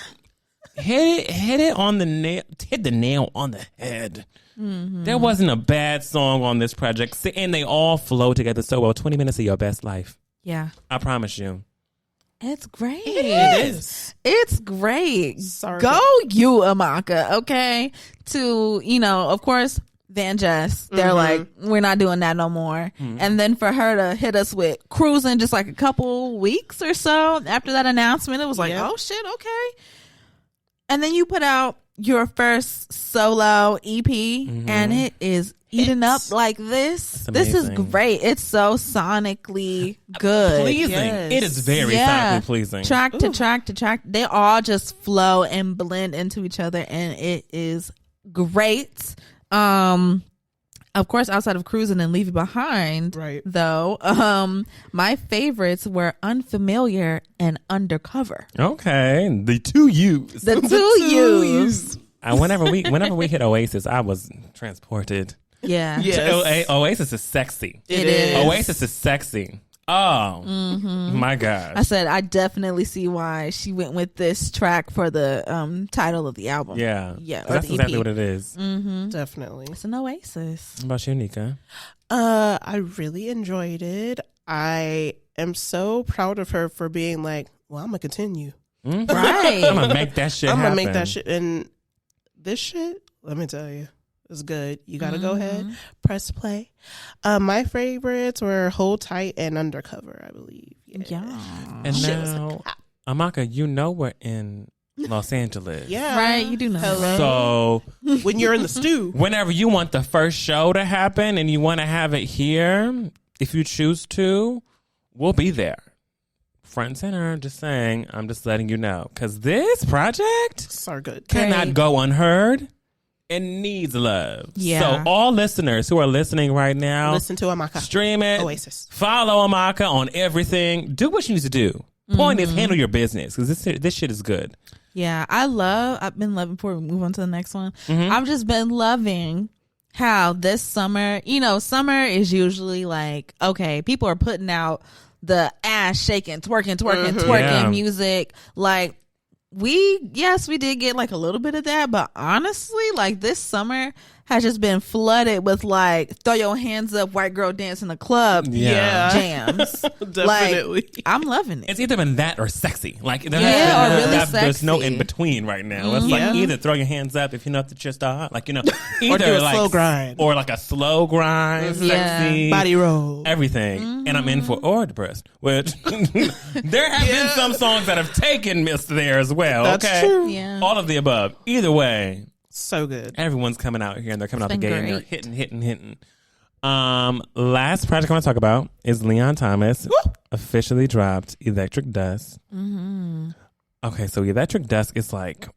hit it on the nail, hit the nail on the head. There wasn't a bad song on this project, and they all flow together so well. 20 minutes of your best life. Yeah. I promise you. It's great. It is. It's great. Sorry. Go you, AMAKA, okay? To, of course, Van Jess, they're like, we're not doing that no more. And then for her to hit us with Cruising just like a couple weeks or so after that announcement, it was like, oh shit, okay. And then you put out your first solo EP and it is eating up like this. This is amazing. great. It's so sonically good. Pleasing. Yes. It is very sonically pleasing. Track to track to track. They all just flow and blend into each other and it is great. Of course, outside of Cruising and Leave It Behind, Right. though, my favorites were Unfamiliar and Undercover. Okay, the two U's. The two U's. Whenever we hit Oasis, I was transported. Yeah. Yes. Oasis is sexy. It is. Oasis is sexy. Oh my God. I said I definitely see why she went with this track for the title of the album. Yeah. Yeah. Or That's the exactly EP. what it is. Definitely. It's an Oasis. What about you, Nika? I really enjoyed it. I am so proud of her for being like, well, I'm going to continue. Right. I'm gonna make that shit I'm happen. going to make that shit. And this shit, let me tell you, it's good. You got to go ahead, press play. My favorites were Hold Tight and Undercover, I believe. Yeah. And Shit was now, AMAKA, we're in Los Angeles. Yeah. Right. You do know. So When you're in the stew. whenever you want the first show to happen and you want to have it here, if you choose to, we'll be there. Front and center, I'm just saying, I'm just letting you know. Because this project So good. cannot go unheard. It needs love. Yeah. So all listeners who are listening right now, Listen to AMAKA. stream it. Oasis. Follow AMAKA on everything. Do what you need to do. Point is, handle your business because this shit is good. Yeah, I've been loving, before we move on to the next one, I've just been loving how this summer, summer is usually like, okay, people are putting out the ass shaking, twerking Yeah. music. Like, we did get like a little bit of that, but honestly, like this summer has just been flooded with like throw your hands up, white girl dance in the club jams. Definitely. Like, I'm loving it. It's either been that or sexy. Like, or really there's no sexy. in between right now. It's like either throw your hands up if you know that you're star, like, you know, either do a like slow grind. or like a slow grind, sexy, body roll, everything. And I'm in for or depressed, which there have been some songs that have taken Miss there as well. That's okay, true. Yeah. All of the above. Either way, so good. everyone's coming out here and they're coming out the been gate and they're great. hitting. Last project I want to talk about is Leon Thomas officially dropped Electric Dust. Mm-hmm. Okay, so Electric Dust is like,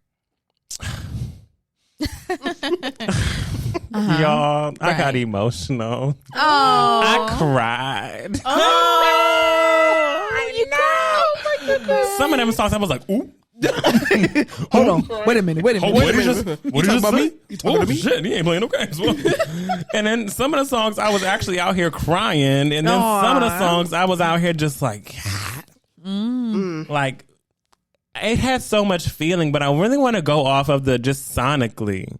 y'all, I got emotional. Oh, I cried. you know. Some of them songs I was like, ooh. Hold on. Wait a minute. What did you talking about say? me? You talking to me? Shit, he ain't playing no games. And then some of the songs I was actually out here crying, and then some of the songs I was out here just like, like it had so much feeling. But I really want to go off of the just sonically.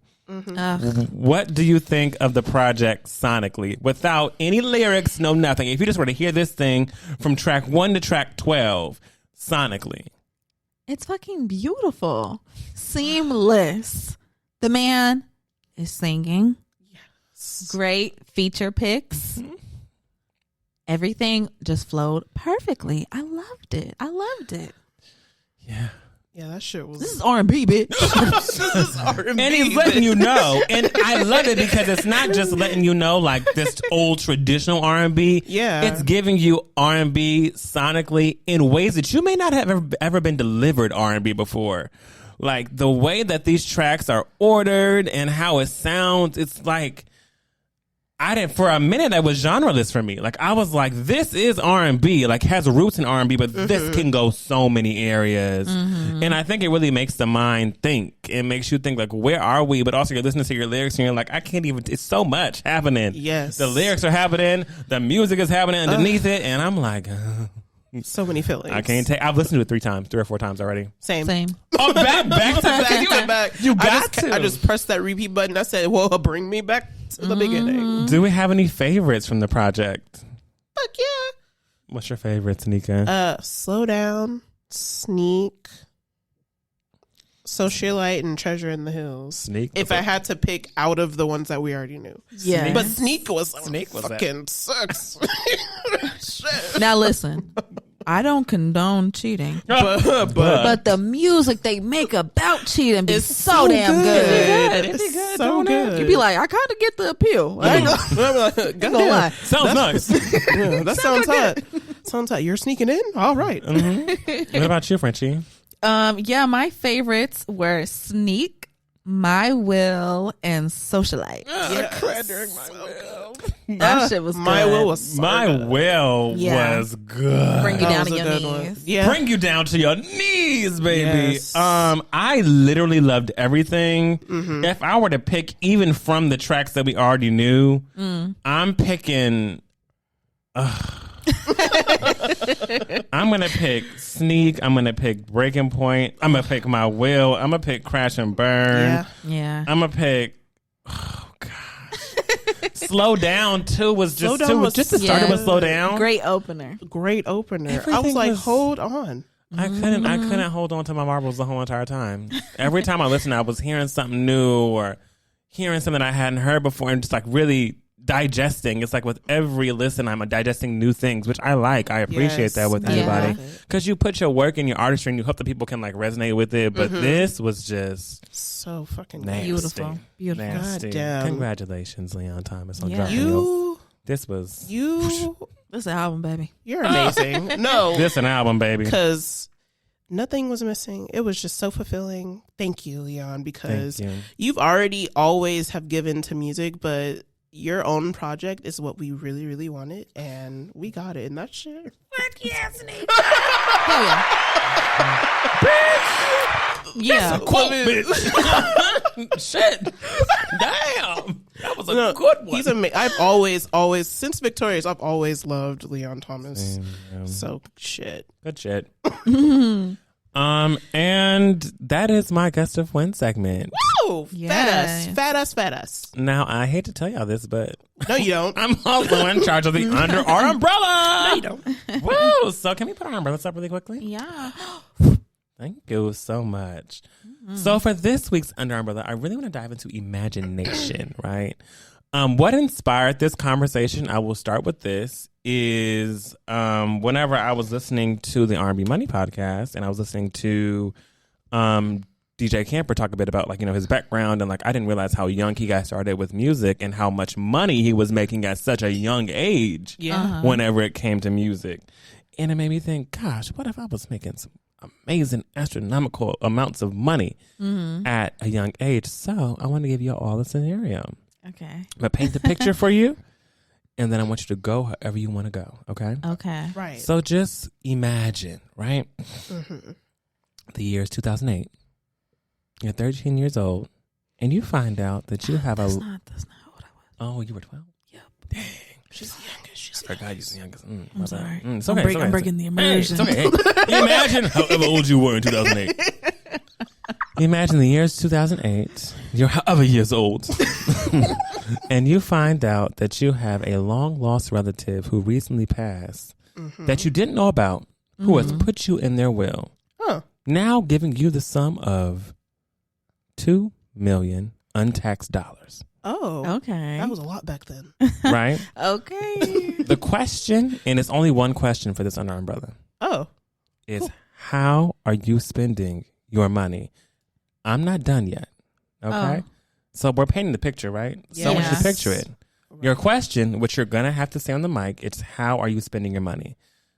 What do you think of the project sonically, without any lyrics, no nothing? If you just were to hear this thing from track 1 to track 12, sonically. It's fucking beautiful. Seamless. The man is singing. Yes. Great feature picks. Everything just flowed perfectly. I loved it. Yeah. Yeah, that shit was. This is R&B, bitch. This is R&B. And he's letting you know, and I love it because it's not just letting you know like this old traditional R&B. Yeah, it's giving you R&B sonically in ways that you may not have ever been delivered R&B before. Like the way that these tracks are ordered and how it sounds, it's like for a minute that was genreless for me. Like I was like, this is R&B, like has roots in R&B, but this can go so many areas. And I think it really makes the mind think. It makes you think like, where are we? But also you're listening to your lyrics and you're like, I can't even, it's so much happening. Yes. The lyrics are happening. The music is happening underneath it. And I'm like, so many feelings. I can't take, I've listened to it 3 or 4 times already. Same. Oh, back to back. You got to. I just pressed that repeat button. I said, well, bring me back to the beginning. Do we have any favorites from the project? Fuck yeah. What's your favorite, Tanika? Slow Down, Sneak, Socialite, and Treasure in the Hills. Sneak. If I had to pick out of the ones that we already knew. Yeah. But Sneak was that. sucks. Shit. Now listen, I don't condone cheating, But but the music they make about cheating be it's so damn good. It's so good. You be like, I kind of get the appeal. I ain't gonna lie. Sounds nice. Yeah, that sounds hot. Sounds hot. You're sneaking in? All right. What about you, Frenchie? Yeah, my favorites were Sneak, My Will, and Socialite. I cried during My Will. That shit was good. My Will was so My good. will Yeah. was good. Bring you That down was to a your good one. knees. Yeah. Bring you down to your knees, baby. Yes. I literally loved everything. If I were to pick even from the tracks that we already knew, I'm picking I'm gonna pick Sneak, I'm gonna pick Breaking Point, I'm gonna pick My Will, I'm gonna pick Crash and Burn, Yeah. I'm gonna pick Slow Down too was just Slow Down was- just to start it with Slow Down. Great opener. Great opener. I Everything was like, was- hold on. I couldn't hold on to my marbles the whole entire time. Every time I listened, I was hearing something new or hearing something I hadn't heard before and just like really digesting. It's like with every listen, I'm digesting new things, which I like. I appreciate Yes, that with I anybody. love it. Because you put your work and your artistry and you hope that people can like resonate with it. But this was just So fucking nasty. Beautiful. Beautiful. Nasty. Goddamn. Congratulations, Leon Thomas, on Yeah. dropping You, This was This album, baby. you're amazing. No, this an album, baby. because nothing was missing. It was just so fulfilling. Thank you, Leon, because Thank you. you've already always have given to music, but your own project is what we really, really wanted, and we got it. And that shit. Hell yeah. Yeah. Quote, bitch. Shit. Damn. That was a No, good one. He's I've always since Victorious, I've always loved Leon Thomas. So shit. Good shit. And that is my Gust of Wind segment. Woo! Yeah. Fat us. Now, I hate to tell y'all this, but No, you don't. I'm also in charge of the Under Our Umbrella. No, you don't. Woo! So can we put our umbrellas up really quickly? Yeah. Thank you so much. So for this week's Under Our Umbrella, I really want to dive into imagination, right? What inspired this conversation, I will start with this, is whenever I was listening to the R&B Money podcast and I was listening to DJ Camper talk a bit about his background, and I didn't realize how young he got started with music and how much money he was making at such a young age whenever it came to music. And it made me think, gosh, what if I was making some amazing astronomical amounts of money at a young age? So I want to give you all a scenario. Okay. I'm going to paint the picture for you, and then I want you to go however you want to go, okay? Okay. Right. So just imagine, right? The year is 2008. You're 13 years old, and you find out that you have That's not what I was. Oh, you were 12? Yep. Dang. She's the youngest. I forgot you're the youngest. I'm sorry. It's okay. I'm breaking the immersion. Hey, it's okay. Hey, imagine however old you were in 2008. Imagine the year is 2008. You're however years old. And you find out that you have a long-lost relative who recently passed that you didn't know about, who has put you in their will. Huh. Now giving you the sum of $2 million untaxed dollars. Oh. Okay. That was a lot back then. Right? Okay. The question, and it's only one question for this Under Umbrella, Oh. is how are you spending your money? I'm not done yet. Okay? So we're painting the picture, right? So I want you to Yes. picture it. Your question, which you're going to have to say on the mic, it's how are you spending your money?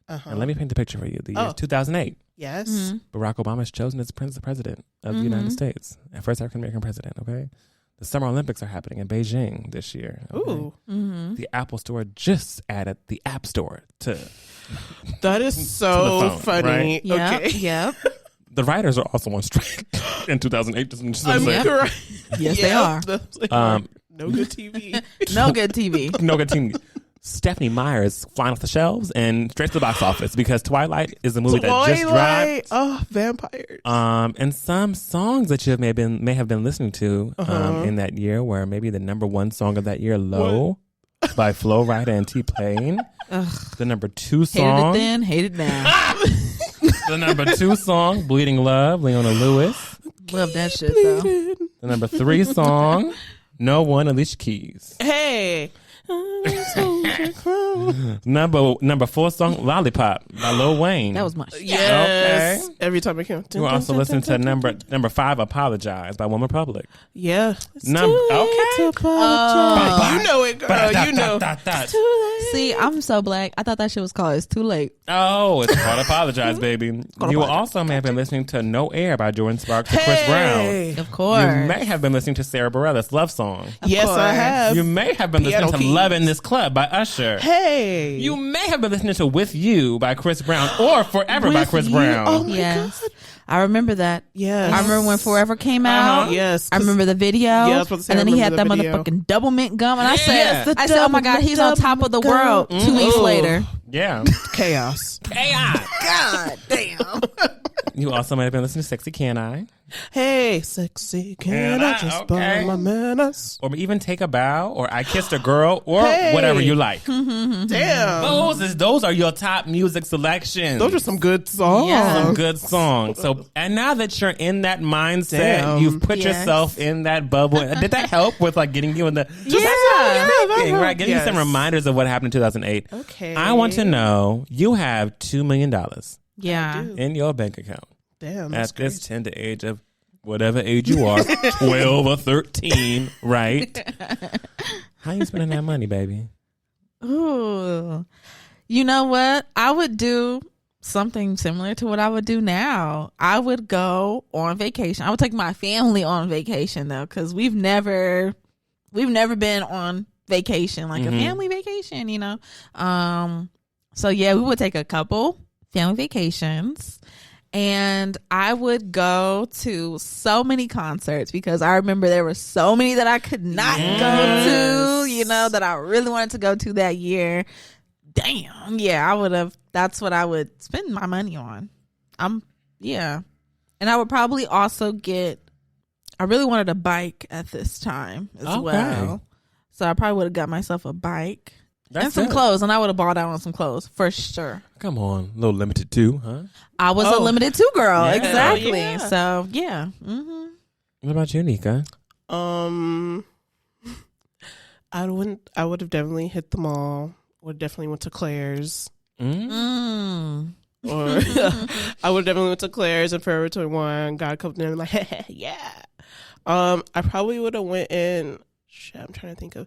And let me paint the picture for you. The year is 2008. Yes. Barack Obama is chosen as president of the United States. First African-American president, okay? The Summer Olympics are happening in Beijing this year. Okay? Ooh. The Apple Store just added the App Store to... That is so phone, funny. right? Yep. Okay. Yep. The writers are also on strike in 2008. Just I'm saying. correct. Yes, they are. No good TV. No good TV. No good team. Stephanie Meyer's flying off the shelves and straight to the box office because Twilight is a movie that just dropped. Oh, vampires. And some songs that you may have been listening to in that year were maybe the number one song of that year, "Low" by Flo Rida and T-Pain. The number 2 song, Hated it then, hated now. the number 2 song, "Bleeding Love," Leona Lewis. Love that shit though. The number 3 song, "No One," Alicia Keys. Hey. Number 4 song, "Lollipop" by Lil Wayne. That was my shit. Yes. Okay. Every time it came. You were also listening to number 5, "Apologize" by One Republic. Yeah. Okay. You know it, girl. You know. See, I'm so black. I thought that shit was called "It's Too Late." Oh, it's called "Apologize," baby. You also may have been listening to "No Air" by Jordan Sparks and Chris Brown. Of course. You may have been listening to Sarah Bareilles' "Love Song." Yes, I have. You may have been listening to Keys. "Love in This Club" by Usher. Hey. You may have been listening to "With You" by Chris Brown or "Forever" by Chris You? Brown. Oh my Yes. God. I remember that. Yes. I remember when "Forever" came out. Yes. I remember the video. Yeah, I was about to say, and then I he had that remember the video. motherfucking double mint gum. And I Yes, said, "Oh my God, he's on top of the world." 2 weeks later. Yeah. Chaos. AI. God damn. You also might have been listening to "Sexy Can I?" Hey, sexy, can I just Okay. buy my manners? Or even "Take a Bow" or "I Kissed a Girl" or Hey. whatever you like. Damn. Those are your top music selections. Those are some good songs. Yeah. Some good songs. So, and now that you're in that mindset, Damn. you've put Yes. yourself in that bubble. Did that help with getting you in the that right? Getting you some helped. reminders of what happened in 2008. Okay. I want to know you have $2 million Yeah. in your bank account Damn. That's at this tender age of whatever age you are, 12 or 13, right? How you spending that money, baby? Ooh. You know what? I would do something similar to what I would do now. I would go on vacation. I would take my family on vacation though, because we've never been on vacation, like a family vacation, you know. So yeah, we would take a couple family vacations. And I would go to so many concerts because I remember there were so many that I could not go to, you know, that I really wanted to go to that year. Damn. Yeah, I would have. That's what I would spend my money on. I'm Yeah. And I would probably also I really wanted a bike at this time as well. So I probably would have got myself a bike. And some clothes, and I would have bought out on some clothes for sure. Come on, a little limited too, huh? I was a limited too girl, Yeah. exactly. Yeah. So yeah. Mm-hmm. What about you, Nika? I would have definitely hit the mall. Would definitely went to Claire's. Mm. Or I would definitely went to Claire's and Forever 21. Got a couple of them like yeah. I probably would have went in. Shit, I'm trying to think of.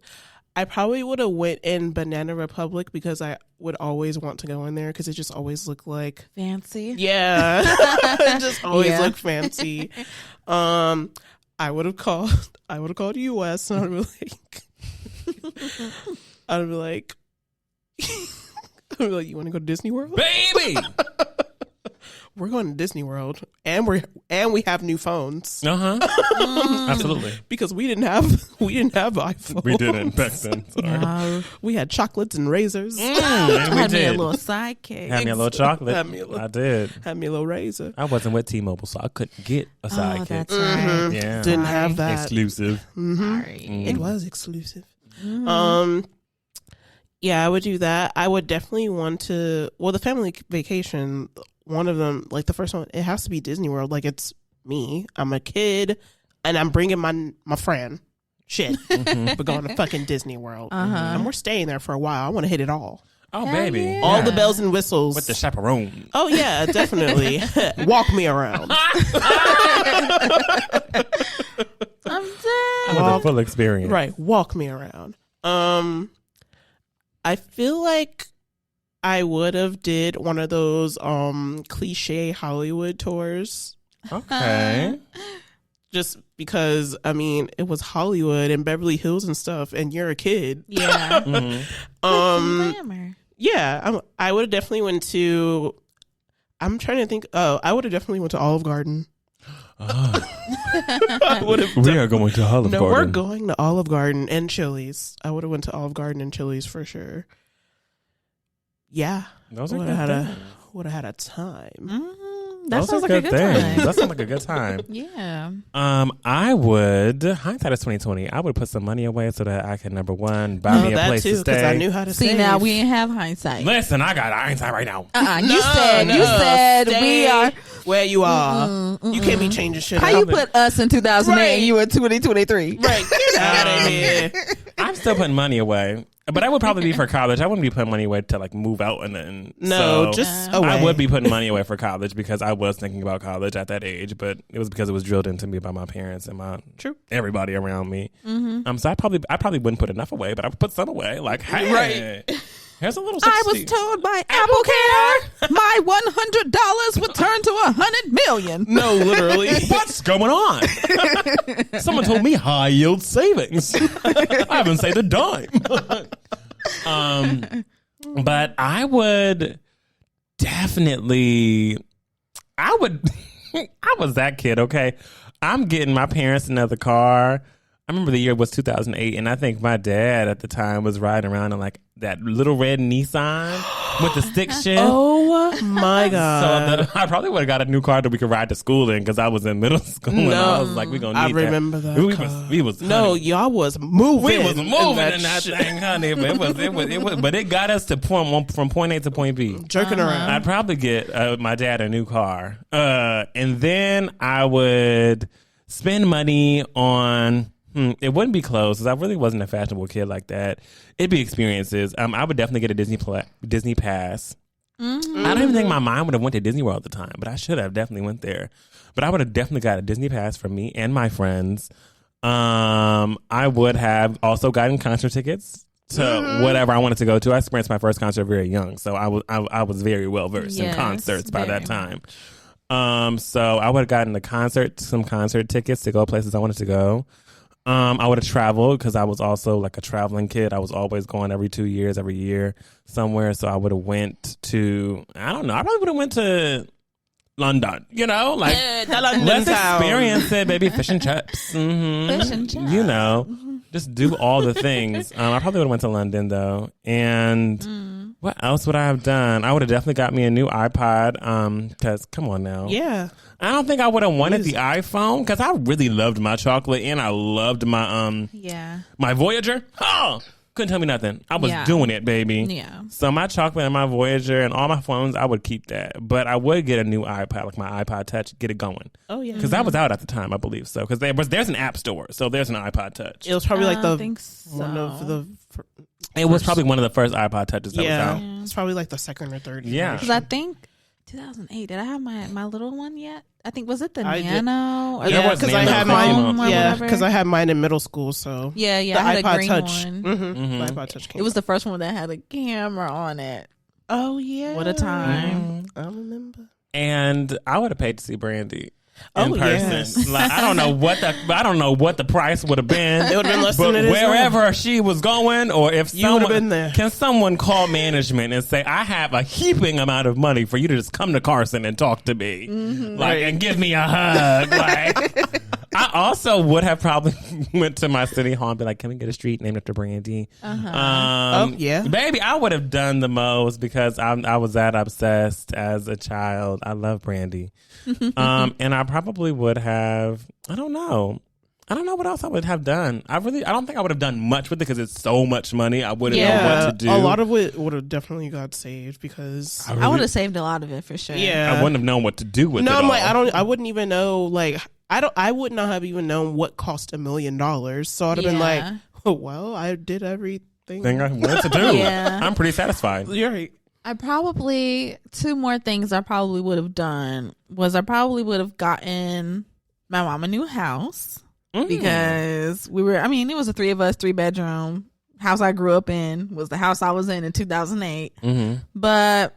I probably would have went in Banana Republic because I would always want to go in there because it just always looked like Fancy. yeah, it just always Yeah. looked fancy. I would have called US and I'd be like, you want to go to Disney World? Baby! We're going to Disney World, and we have new phones Absolutely. because we didn't have iPhone. We didn't back then. Sorry. No. We had chocolates and razors. And we Had me a did. little sidekick. Had me a little chocolate. Had me a little- I did. Had me a little razor. I wasn't with T-Mobile, so I couldn't get a Oh, sidekick. that's right. Yeah. Didn't have that. Exclusive. Sorry. It was exclusive. Yeah, I would do that. I would definitely want to. Well, the family vacation. One of them, like the first one, it has to be Disney World. Like it's me. I'm a kid, and I'm bringing my friend. Shit, we're going to fucking Disney World, and we're staying there for a while. I want to hit it all. Oh, Hell baby. yeah. All the bells and whistles. With the chaperone. Oh yeah, definitely. Walk me around. I'm dead. I was a full experience. Right, walk me around. I feel like I would have did one of those cliche Hollywood tours. Okay. Just because I mean it was Hollywood and Beverly Hills and stuff, and you're a kid. Yeah. Mm-hmm. Yeah, I would have definitely went to. I'm trying to think. Oh, I would have definitely went to Olive Garden. I would have. We are going to Olive No, Garden. we're going to Olive Garden and Chili's. I would have went to Olive Garden and Chili's for sure. Yeah, Those are would good have things. had a time. That Those sounds are like a good things. time. That sounds like a good time. Yeah. I would, hindsight is 2020, I would put some money away so that I can, number one, buy me a That place too, to because stay. I knew how to See, save. now we ain't have hindsight. Listen, I got hindsight right now. You said we Stay are. where you are. You can't be changing shit. How up. you put us in 2008 Right. and you in 2023? Right, get out of here. I'm still putting money away. But I would probably be for college. I wouldn't be putting money away to like move out and No, so just away. I would be putting money away for college because I was thinking about college at that age, but it was because it was drilled into me by my parents and my everybody around me. So I probably wouldn't put enough away, but I would put some away. Like, hey, here's a little 60. I was told by AppleCare my $100 would turn to $100 million. No, literally. What's going on? Someone told me high yield savings. I haven't saved a dime. But I would definitely. I was that kid. Okay, I'm getting my parents another car. I remember the year was 2008, and I think my dad at the time was riding around in like that little red Nissan with the stick shift. Oh my god! So I probably would have got a new car that we could ride to school in because I was in middle school and I was like, "We gonna I need remember that. We was No, honey, y'all was moving. we was moving in that shit. thing, honey. But it was, but it got us to from point A to point B. Jerking around. I'd probably get my dad a new car, and then I would spend money on. It wouldn't be clothes because I really wasn't a fashionable kid like that. It'd be experiences. I would definitely get a Disney pass. I don't even think my mom would have went to Disney World at the time, but I should have definitely went there. But I would have definitely got a Disney pass for me and my friends. I would have also gotten concert tickets to whatever I wanted to go to. I experienced my first concert very young, so I was very well versed in Yes, concerts by very that time. So I would have gotten some concert tickets to go places I wanted to go. I would have traveled because I was also like a traveling kid. I was always going every year somewhere. So I would have went to, I don't know, I probably would have went to London, like let's experience it, baby. Fish and chips. Fish and chips. Just do all the things. I probably would have went to London though. And What else would I have done? I would have definitely got me a new iPod. Because come on now. Yeah. I don't think I would have wanted the iPhone because I really loved my chocolate and I loved my my Voyager. Oh, couldn't tell me nothing. I was doing it, baby. Yeah. So my chocolate and my Voyager and all my phones, I would keep that. But I would get a new iPod, like my iPod Touch, get it going. Oh yeah. Because that was out at the time, I believe so. Because there's an app store, so there's an iPod Touch. It was probably like the think so. one of the. It was probably one of the first iPod Touches that was out. It's probably like the second or third. Yeah. Because I think 2008. Did I have my little one yet? I think was it the I did. Nano? Or Yeah, because Nano I had came mine. out. Yeah, because I had mine in middle school. So Yeah, the I had iPod a green Touch. one. The iPod Touch came. It was the first one that had a camera on it. Oh yeah. What a time! I remember. And I would have paid to see Brandy in Oh, person. yes. Like, I don't know what the price would have been. It would have been less But than it is now. wherever she was going, or if You would have someone been there. can someone call management and say, I have a heaping amount of money for you to just come to Carson and talk to me, and give me a hug. Like, I also would have probably went to my city hall and be like, can we get a street named after Brandy? Yeah. Baby, I would have done the most because I was that obsessed as a child. I love Brandy. And I probably would have, I don't know what else I would have done. I don't think I would have done much with it because it's so much money. I wouldn't know what to do. A lot of it would have definitely got saved because I would have saved a lot of it for sure. I wouldn't have known what to do with it. No, I'm all. like I wouldn't even know. Like I would not have even known what cost $1 million. So I'd have been like, oh, well, I did everything Thing I wanted to do. Yeah. I'm pretty satisfied. You're right. I probably two more things I probably would have done was I probably would have gotten my mom a new house because it was a 3 of us 3-bedroom house I grew up in was the house I was in 2008 but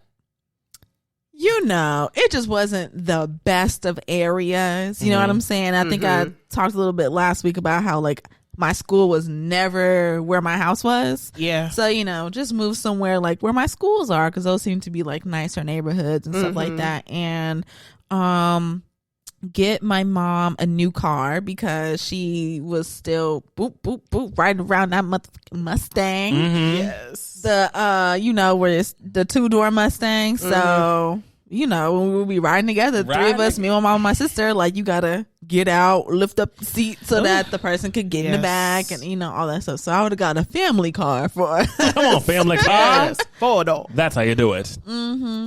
it just wasn't the best of areas, you know what I'm saying? I think I talked a little bit last week about how like my school was never where my house was. Yeah. So, just move somewhere like where my schools are because those seem to be like nicer neighborhoods and stuff like that. And get my mom a new car because she was still riding around that Mustang. Yes. The, where it's the 2-door Mustang. So... when we'll be riding together, 3 of us, me, my mom, and my sister, like you gotta get out, lift up the seat so that the person could get in the back and all that stuff. So I would have got a family car Come on, family car. 4-door. That's how you do it.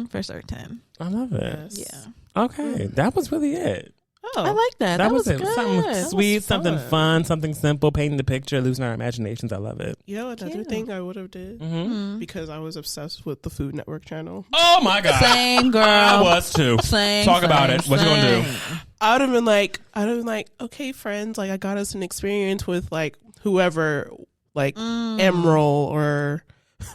for certain. I love it. Yeah. Okay, that was really it. Oh, I like that. That was good. it. Something That sweet, was something fun, something simple, painting the picture, losing our imaginations. I love it. You know another thing I would have did because I was obsessed with the Food Network channel. Oh my God. Same girl. I was too. Same. Talk about it. What you gonna do? I would have been like, okay, friends, like I got us an experience with like whoever, like Emerald or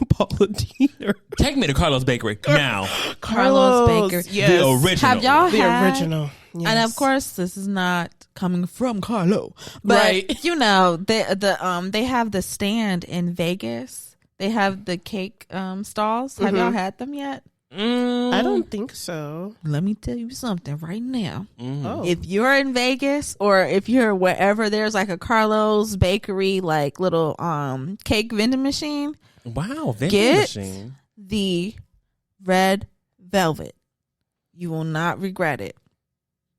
Paula Dean or Take me to Carlos Bakery now. Carlos Baker. Yes. The original. Have y'all The had, original. Yes. And of course, this is not coming from Carlo, but Right. they have the stand in Vegas. They have the cake stalls. Have y'all had them yet? I don't think so. Let me tell you something right now. Oh. If you're in Vegas or if you're wherever there's like a Carlos Bakery like little cake vending machine, Wow, vending Get- machine. the red velvet. You will not regret it.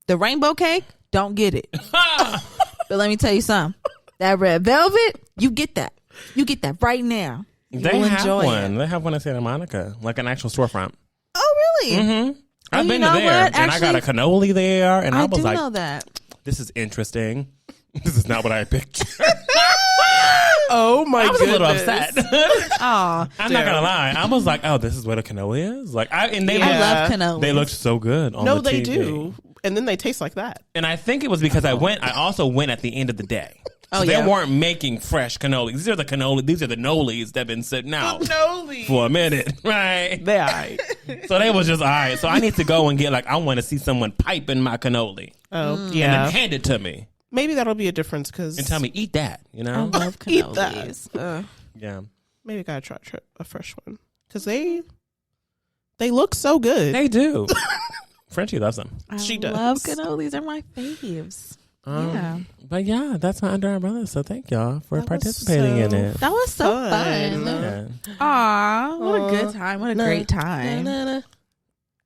The rainbow cake, don't get it. But let me tell you something. That red velvet, you get that. You get that right now. You They will have enjoy one. it. They have one in Santa Monica, like an actual storefront. Oh, really? Mm-hmm. I've you been know to there, what? and I got a Actually, cannoli there, and I, I was do like, know that. "This is interesting. This is not what I pictured." Oh my I was goodness. a little upset. Oh, I'm not gonna lie. I was like, "Oh, this is what a cannoli is." Like, I love cannoli. They looked so good on No, the they TV. do. And then they taste like that. And I think it was because I also went at the end of the day. Oh, So yeah. They weren't making fresh cannolis. These are the nolis that have been sitting out for a minute, right? They are. So they was just all right. So I need to go and get I want to see someone piping my cannoli Oh, and yeah. then hand it to me Maybe that'll be a difference because and tell me eat that. You I know? love Eat cannolis. Ugh. Yeah, maybe I gotta try a fresh one because they look so good. they do. Frenchie loves them. I She does. love cannolis. They're my faves. Yeah. But yeah, that's my Under Umbrella. So thank y'all for That was participating in so it. That was so fun. Yeah, Aw, what a good time. What a great time.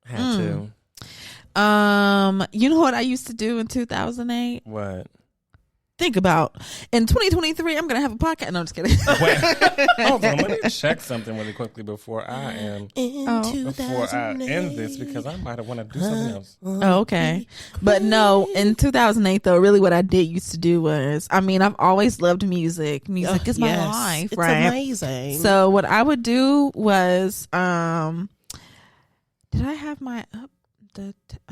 had to. You know what I used to do in 2008? What? Think about in 2023, I'm gonna have a podcast. No, I'm just kidding. Wait, hold on. Let me check something really quickly before I end this because I might have want to do something else. Oh, okay. But no, in 2008 though, really what I did used to do was, I mean, I've always loved music. Music is my life, it's right? amazing. So what I would do was, did I have my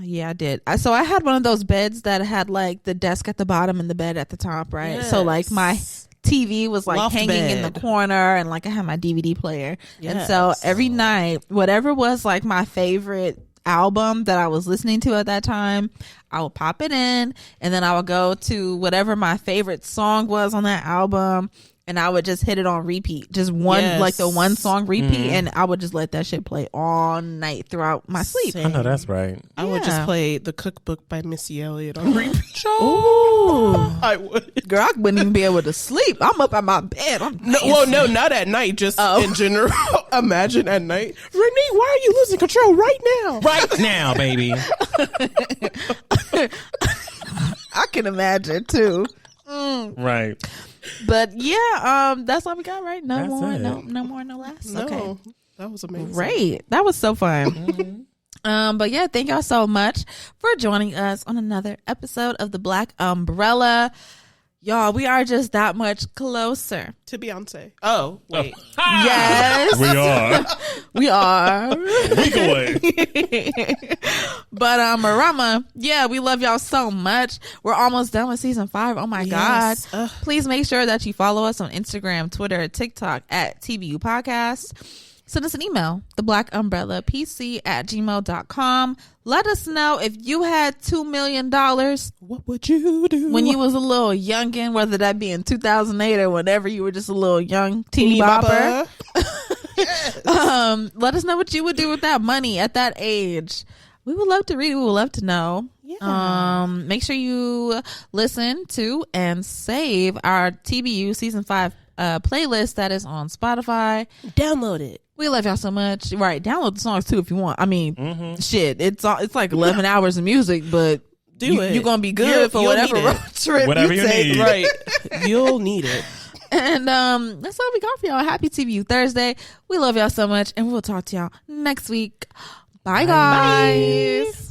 yeah, I did. So I had one of those beds that had like the desk at the bottom and the bed at the top, right? Yes. So like my TV was like Loft hanging in the bed. corner, and like I had my DVD player. And Yes. so every night, whatever was like my favorite album that I was listening to at that time, I would pop it in, and then I would go to whatever my favorite song was on that album, and I would just hit it on repeat, just one, Yes. like the one song repeat, and I would just let that shit play all night throughout my sleep. Same. I know that's right. I would Yeah. just play The Cookbook by Missy Elliott on repeat. Ooh. I would. Girl, I wouldn't even be able to sleep. I'm up at my bed. No, not at night. Just in general. Imagine at night. Renee, why are you losing control right now? Right now, baby. I can imagine too. Right. But yeah, that's all we got, right? No That's more, it. no more, no less. No, Okay, that was amazing. great. That was so fun. But yeah, thank y'all so much for joining us on another episode of the Black Umbrella. Y'all, we are just that much closer. To Beyonce. Oh, wait. Yes, We are. we are. Week away. But Marama, yeah, we love y'all so much. We're almost done with season 5. Oh my Yes. God. Please make sure that you follow us on Instagram, Twitter, TikTok at TBU Podcast. Send us an email, theblackUmbrellaPC@gmail.com. Let us know if you had $2 million What would you do? when you was a little youngin', whether that be in 2008 or whenever you were just a little young teeny bopper. Let us know what you would do with that money at that age. We would love to read it. We would love to know. Yeah. Make sure you listen to and save our TBU season 5 playlist that is on Spotify. Download it. We love y'all so much. Right, download the songs too if you want. I mean, shit, it's like 11 hours of music, but Do it. you're gonna be good for You'll whatever need it. road trip Whatever you take. need. Right. You'll need it. And that's all we got for y'all. Happy TBU Thursday. We love y'all so much, and we'll talk to y'all next week. Bye. Guys.